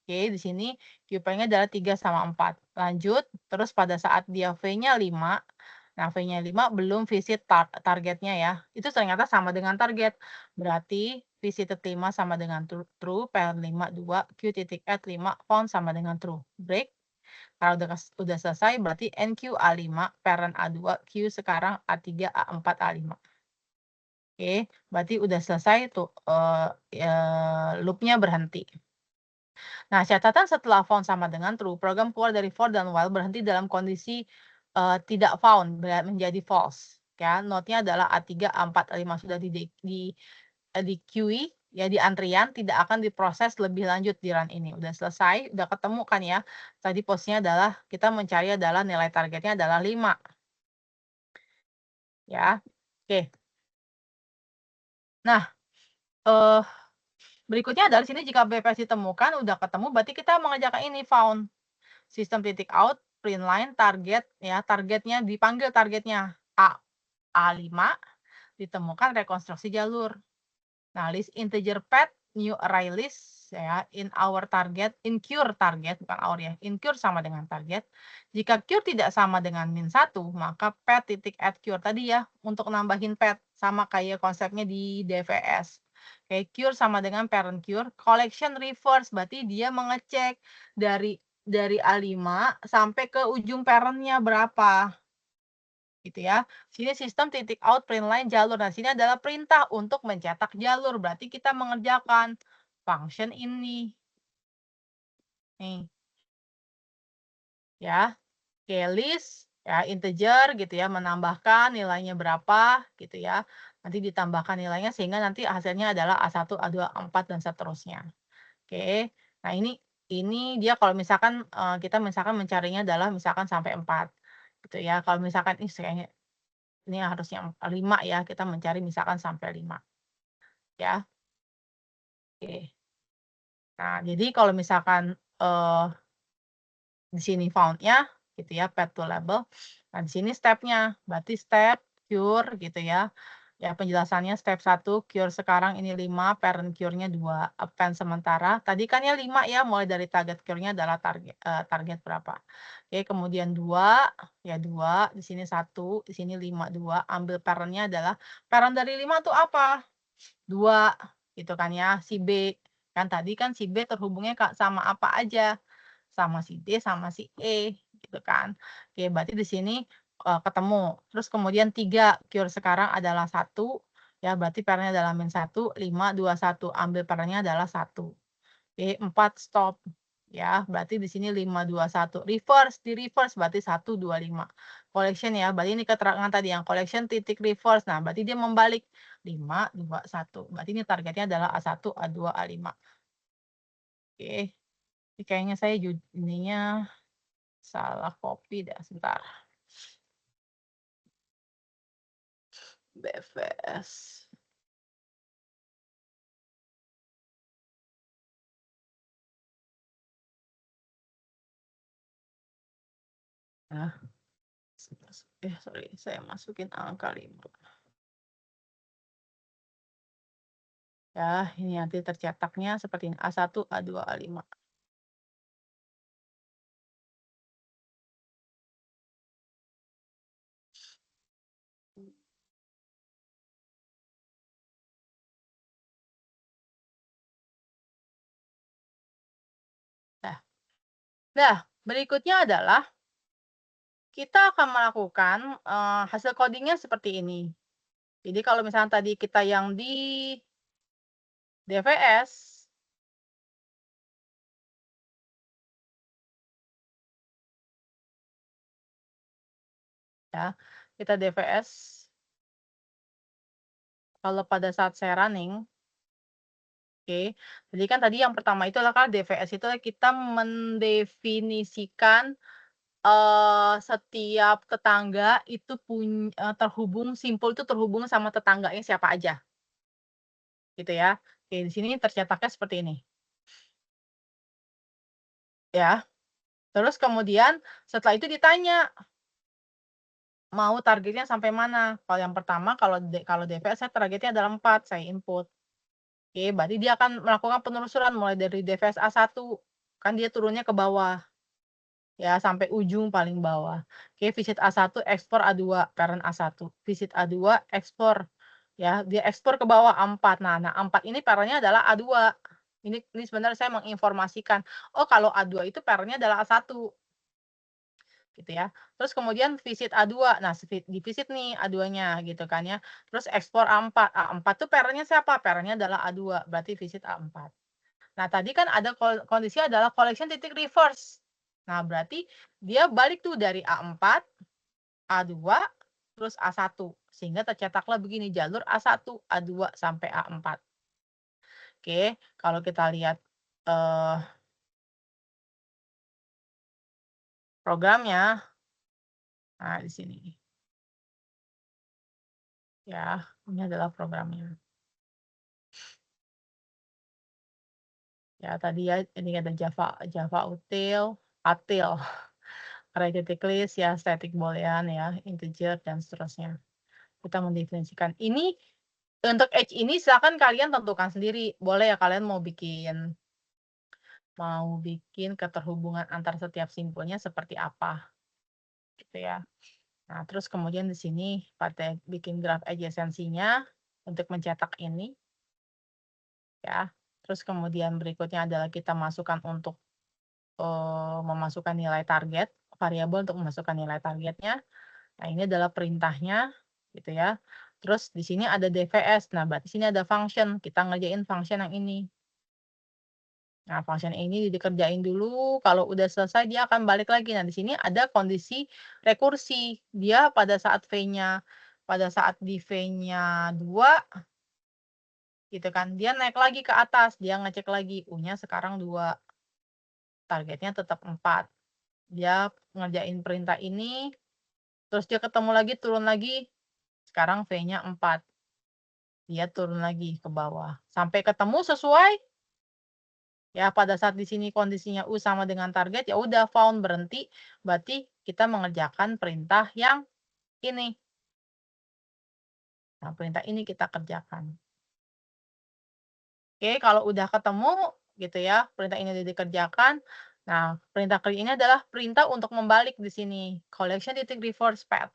Oke, di sini Q-nya adalah 3 sama 4. Lanjut, terus pada saat dia V-nya 5, nah V-nya 5 belum visit targetnya ya. Itu ternyata sama dengan target. Berarti visited 5 sama dengan true, parent 5, 2, Q titik add 5, found sama dengan true. Break. Kalau udah selesai, berarti NQ A5, parent A2, Q sekarang A3, A4, A5. Oke, berarti udah selesai tuh loop-nya berhenti. Nah, catatan setelah found sama dengan true, program keluar dari for dan while berhenti dalam kondisi tidak found, menjadi false. Ya, node-nya adalah A3, A4, A5 sudah di QE, ya di antrian, tidak akan diproses lebih lanjut di run ini. Udah selesai, udah ketemu kan ya. Tadi posnya adalah kita mencari adalah nilai targetnya adalah 5. Ya. Oke. Nah, berikutnya dari sini jika BPS ditemukan, udah ketemu, berarti kita mengerjakan ini found. Sistem titik out, print line, target, ya targetnya dipanggil targetnya A5, ditemukan rekonstruksi jalur. Nah, list integer path, new array list, ya, incur target, bukan our ya, incur sama dengan target. Jika cure tidak sama dengan min1, maka path titik add cure tadi ya, untuk nambahin path, sama kayak konsepnya di DVS. Oke, cure sama dengan parent cure, collection reverse, berarti dia mengecek dari A5 sampai ke ujung parentnya berapa. Gitu ya. Sini sistem titik out print line jalur. Nah, sini adalah perintah untuk mencetak jalur. Berarti kita mengerjakan function ini. Nih. Ya. Oke, list ya integer gitu ya, menambahkan nilainya berapa gitu ya. Nanti ditambahkan nilainya sehingga nanti hasilnya adalah A1, A2, A4 dan seterusnya. Oke. Nah, ini dia kalau misalkan kita misalkan mencarinya adalah misalkan sampai 4 gitu ya. Kalau misalkan kayaknya ini harusnya 5 ya, kita mencari misalkan sampai 5 ya. Oke. Nah, jadi kalau misalkan di sini found-nya gitu ya, path to label. Nah, di sini step-nya, berarti step cure gitu ya. Ya, penjelasannya step 1, cure sekarang ini 5, parent cure-nya 2, append sementara. Tadi kan ya 5 ya, mulai dari target cure-nya adalah target berapa. Oke, kemudian 2, ya 2, di sini 1, di sini 5, 2, ambil parent-nya adalah, parent dari 5 tuh apa? 2, gitu kan ya, si B. Kan tadi kan si B terhubungnya sama apa aja? Sama si D, sama si E, gitu kan. Oke, berarti di sini ketemu. Terus kemudian 3, cure sekarang adalah 1, ya berarti parent-nya adalah -1, 5, 2, 1, ambil parent-nya adalah 1. Oke, 4 stop, ya berarti di sini 5, 2, 1, reverse, di reverse berarti 1, 2, 5. Collection ya, berarti ini keterangan tadi yang collection titik reverse, nah berarti dia membalik, 5, 2, 1, berarti ini targetnya adalah A1, A2, A5. Oke, ini kayaknya saya ininya salah copy dah, sebentar. BFS. Nah, sorry, saya masukin angka 5. Ya, ini nanti tercetaknya seperti ini, A1, A2, A5. Nah, berikutnya adalah kita akan melakukan hasil codingnya seperti ini. Jadi kalau misalnya tadi kita yang di DVS, ya, kita DVS, kalau pada saat saya running, oke, jadi kan tadi yang pertama itu adalah DVS itu kita mendefinisikan setiap tetangga itu terhubung, simpul itu terhubung sama tetangganya siapa aja, gitu ya. Oke, di sini tercetaknya seperti ini, ya. Terus kemudian setelah itu ditanya, mau targetnya sampai mana? Kalau yang pertama kalau DVS saya targetnya adalah 4, saya input. Oke, berarti dia akan melakukan penelusuran mulai dari DVS A1, kan dia turunnya ke bawah. Ya, sampai ujung paling bawah. Oke, visit A1, ekspor A2, parent A1. Visit A2, ekspor. Ya, dia ekspor ke bawah A4. Nah, A4 ini parentnya adalah A2. Ini sebenarnya saya menginformasikan, oh kalau A2 itu parentnya adalah A1. Gitu ya. Terus kemudian visit A2. Nah, di visit nih A2-nya gitu kan ya. Terus ekspor A4. A4 tuh parentnya siapa? Parentnya adalah A2. Berarti visit A4. Nah, tadi kan ada kondisi adalah collection titik reverse. Nah, berarti dia balik tuh dari A4, A2, terus A1. Sehingga tercetaklah begini, jalur A1, A2, sampai A4. Oke, kalau kita lihat programnya, nah di sini. Ya, ini adalah programnya. Ya, tadi ya, ini ada Java util, atil, array titik list, ya, static boolean, ya, integer, dan seterusnya. Kita mendefinisikan. Ini, untuk H ini silakan kalian tentukan sendiri. Boleh ya kalian mau bikin keterhubungan antar setiap simpulnya seperti apa, gitu ya. Nah, terus kemudian di sini pada bikin graph adjacency-nya untuk mencetak ini, ya. Terus kemudian berikutnya adalah kita masukkan untuk memasukkan nilai target, variabel untuk memasukkan nilai targetnya. Nah, ini adalah perintahnya, gitu ya. Terus di sini ada DVS. Nah, berarti sini ada function. Kita ngerjain function yang ini. Nah, function ini dikerjain dulu. Kalau udah selesai, dia akan balik lagi. Nah, di sini ada kondisi rekursi. Dia pada saat di V-nya 2, gitu kan, dia naik lagi ke atas. Dia ngecek lagi, U-nya sekarang 2. Targetnya tetap 4. Dia ngerjain perintah ini, terus dia ketemu lagi, turun lagi. Sekarang V-nya 4. Dia turun lagi ke bawah. Sampai ketemu sesuai. Ya, pada saat di sini kondisinya U sama dengan target, ya udah found, berhenti. Berarti kita mengerjakan perintah yang ini. Nah, perintah ini kita kerjakan. Oke, kalau udah ketemu gitu ya, perintah ini udah dikerjakan. Nah, perintah kerja ini adalah perintah untuk membalik di sini. Collection titik reverse path.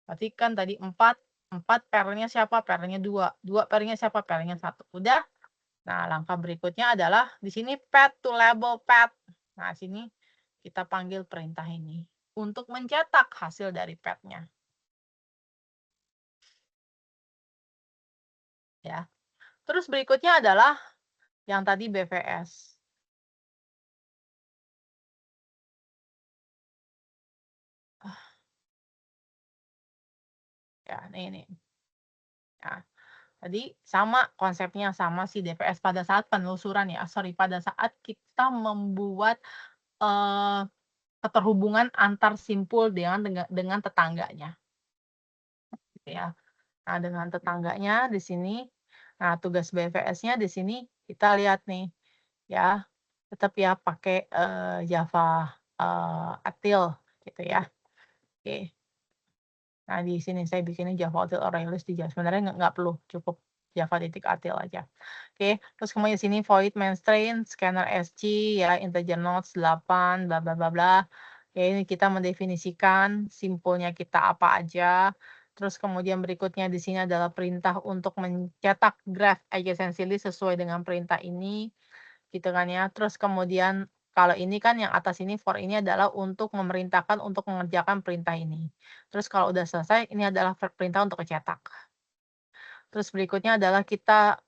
Berarti kan tadi 4, 4 pair-nya siapa? Pair-nya 2. 2 pair-nya siapa? Pair-nya 1. Udah. Nah, langkah berikutnya adalah di sini path to label path. Nah, sini kita panggil perintah ini untuk mencetak hasil dari path-nya. Ya. Terus berikutnya adalah yang tadi BVS. Ya, ini. Nah, tadi sama konsepnya, sama si DPS pada saat penelusuran ya, pada saat kita membuat, keterhubungan antar simpul dengan tetangganya, gitu ya. Nah, dengan tetangganya di sini, nah tugas BVS-nya di sini kita lihat nih, ya, tetap ya pakai, Java, Util gitu ya. Oke. Nah, di sini saya bikinnya Java Util Aurelius sebenarnya nggak perlu, cukup Java titik Util aja. Oke, terus kemudian di sini void main string, scanner sc ya, integer nodes 8, bla bla bla bla. Ya, ini kita mendefinisikan simpulnya kita apa aja. Terus kemudian berikutnya di sini adalah perintah untuk mencetak graph adjacency list sesuai dengan perintah ini, gitu kan ya. Terus kemudian kalau ini kan yang atas ini for ini adalah untuk memerintahkan untuk mengerjakan perintah ini. Terus kalau udah selesai ini adalah perintah untuk cetak. Terus berikutnya adalah kita,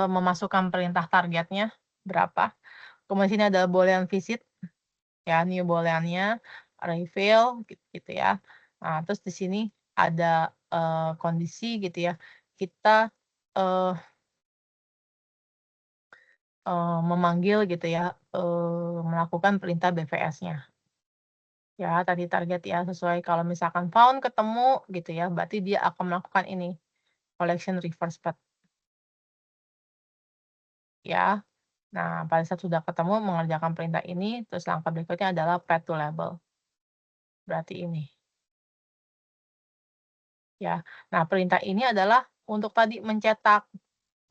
memasukkan perintah targetnya berapa. Kemudian sini ada boolean visit, ya new booleannya, reveal gitu ya. Nah, terus di sini ada, kondisi gitu ya. Kita, eee memanggil gitu ya, melakukan perintah BVS-nya. Ya, tadi target ya, sesuai kalau misalkan found ketemu gitu ya, berarti dia akan melakukan ini, collection reverse path, ya. Nah, pada saat sudah ketemu mengerjakan perintah ini, terus langkah berikutnya adalah path to label, berarti ini, ya. Nah, perintah ini adalah untuk tadi mencetak,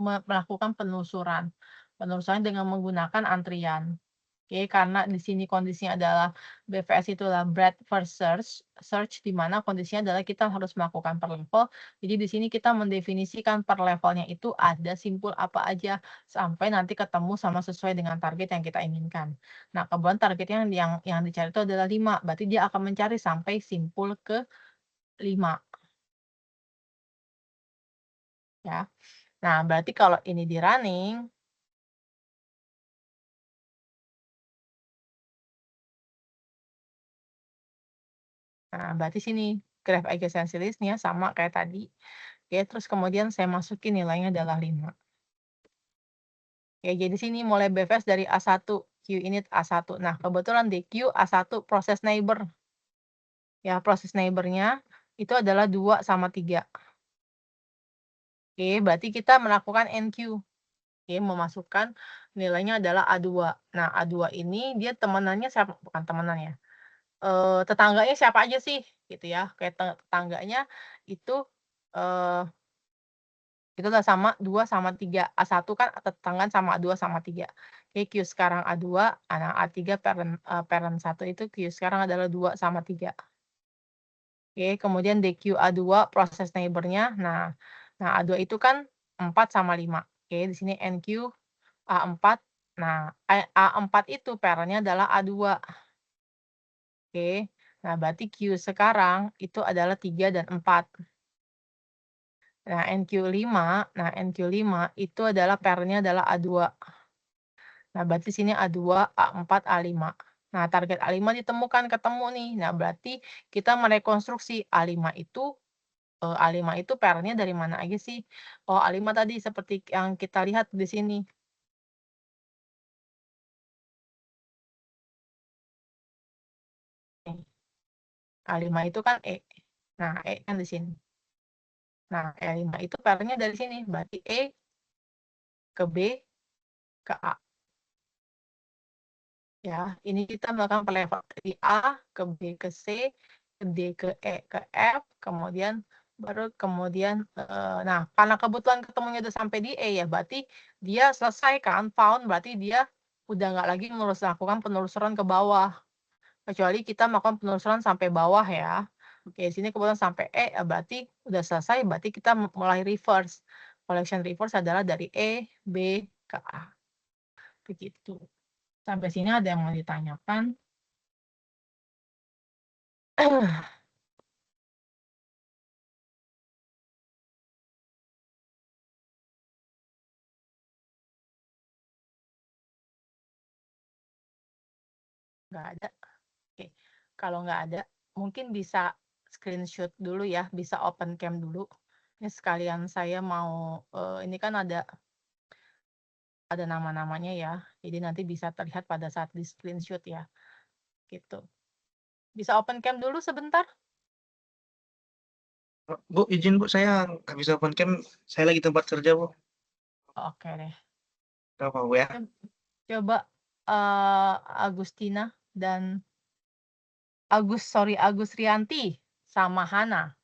melakukan penelusuran. Penelusuran dengan menggunakan antrian. Oke, karena di sini kondisinya adalah BVS itu adalah breadth first search, search di mana kondisinya adalah kita harus melakukan per level. Jadi di sini kita mendefinisikan per levelnya itu ada simpul apa aja sampai nanti ketemu sama sesuai dengan target yang kita inginkan. Nah, kebetulan targetnya yang dicari itu adalah 5, berarti dia akan mencari sampai simpul ke 5 ya. Nah, berarti kalau ini di running, nah berarti sini graph adjacency list-nya sama kayak tadi. Oke, terus kemudian saya masukin nilainya adalah 5. Oke, jadi sini mulai BVS dari A1, QInit A1. Nah, kebetulan di Q A1 proses neighbor. Ya, proses neighbor-nya itu adalah 2 sama 3. Oke, berarti kita melakukan NQ. Oke, memasukkan nilainya adalah A2. Nah, A2 ini dia temenannya siapa? Bukan temenan ya. Tetangganya siapa aja sih? Gitu ya. Kayak tetangganya itu eh itu udah sama 2 sama 3. A1 kan tetanggaan sama A2 sama 3. Oke, Q sekarang A2, nah A3 parent 1 itu Q sekarang adalah 2 sama 3. Oke, kemudian DQ A2 proses neighbor-nya. Nah, A2 itu kan 4 sama 5. Oke, di sini NQ A4. Nah, A4 itu parent-nya adalah A2. Oke. Nah, berarti Q sekarang itu adalah 3 dan 4. Nah, NQ5 itu adalah parent-nya adalah A2. Nah, berarti sini A2, A4, A5. Nah, target A5 ditemukan, ketemu nih. Nah, berarti kita merekonstruksi A5 itu parent-nya dari mana aja sih? Oh, A5 tadi seperti yang kita lihat di sini. A5 itu kan E. Nah, E kan di sini. Nah, E5 itu parent-nya dari sini. Berarti E ke B ke A. Ya, ini kita melakukan per level dari A ke B ke C, ke D ke E ke F, kemudian baru kemudian, nah karena kebetulan ketemunya udah sampai di E ya, berarti dia selesai kan, found berarti dia udah nggak lagi lakukan penelusuran ke bawah. Kecuali kita melakukan penelusuran sampai bawah ya. Oke, sini kebetulan sampai E, berarti udah selesai, berarti kita mulai reverse. Collection reverse adalah dari E, B, ke A. Begitu. Sampai sini ada yang mau ditanyakan? Nggak ada. Oke. Kalau nggak ada, mungkin bisa screenshot dulu ya, bisa open cam dulu. Ini sekalian saya mau, ini kan ada nama-namanya ya, jadi nanti bisa terlihat pada saat di screenshot ya, gitu. Bisa open cam dulu sebentar? Bu, izin Bu, saya nggak bisa open cam. Saya lagi tempat kerja Bu. Oke deh. Gak apa Bu ya. Coba Agustina dan Agus Rianti sama Hana.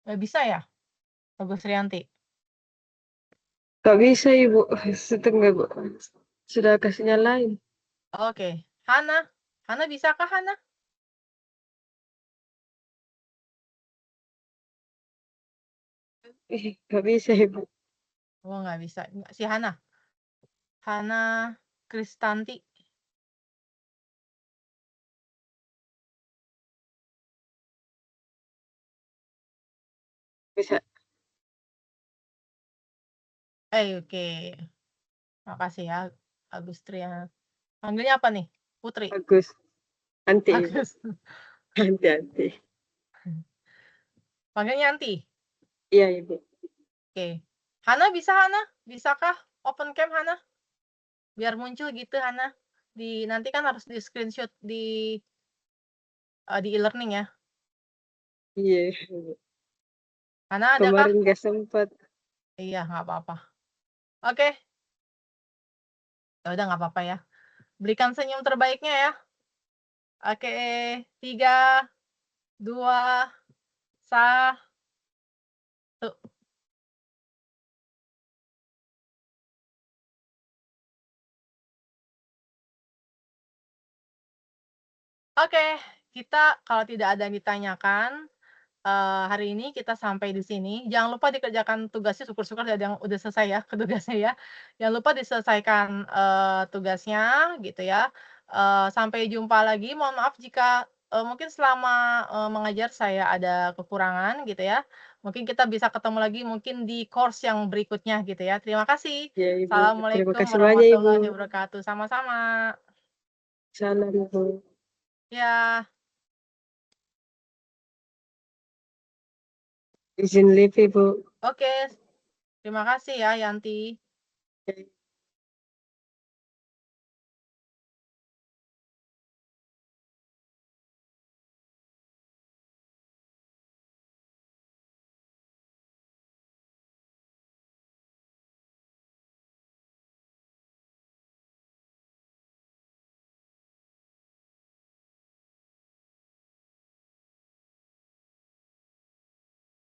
Nggak bisa ya, Agus Rianti? Gak bisa Ibu, setengah Bu. Sudah kasih lain. Oke, Hana. Hana bisakah Hana? Gak bisa Ibu. Oh nggak bisa. Si Hana. Hana Kristanti. Bisa. Oke. Makasih ya, Agustrian. Panggilnya apa nih? Putri. Bagus. Anti Ibu. Agus. Anti. Panggilnya Anti. Iya Ibu. Oke. Hana bisa Hana? Bisakah open cam Hana? Biar muncul gitu Hana. Nanti kan harus di screenshot di e-learning ya. Iya. Hana adakah? Kemarin gak sempat. Iya, nggak apa-apa. Oke. Ya udah nggak apa-apa ya. Berikan senyum terbaiknya ya. Oke, 3, 2, 1. Oke, kita kalau tidak ada yang ditanyakan, hari ini kita sampai di sini. Jangan lupa dikerjakan tugasnya, syukur-syukur ada yang udah selesai ya tugasnya ya. Jangan lupa diselesaikan, tugasnya gitu ya. Sampai jumpa lagi, mohon maaf jika, mungkin selama, mengajar saya ada kekurangan gitu ya. Mungkin kita bisa ketemu lagi mungkin di course yang berikutnya gitu ya. Terima kasih. Ya Ibu. Terima Assalamualaikum kasih banyak Ibu. warahmatullahi wabarakatuh. Sama-sama. Salam Ibu. Ya. Izin live Ibu. Oke. Terima kasih ya Yanti. Oke.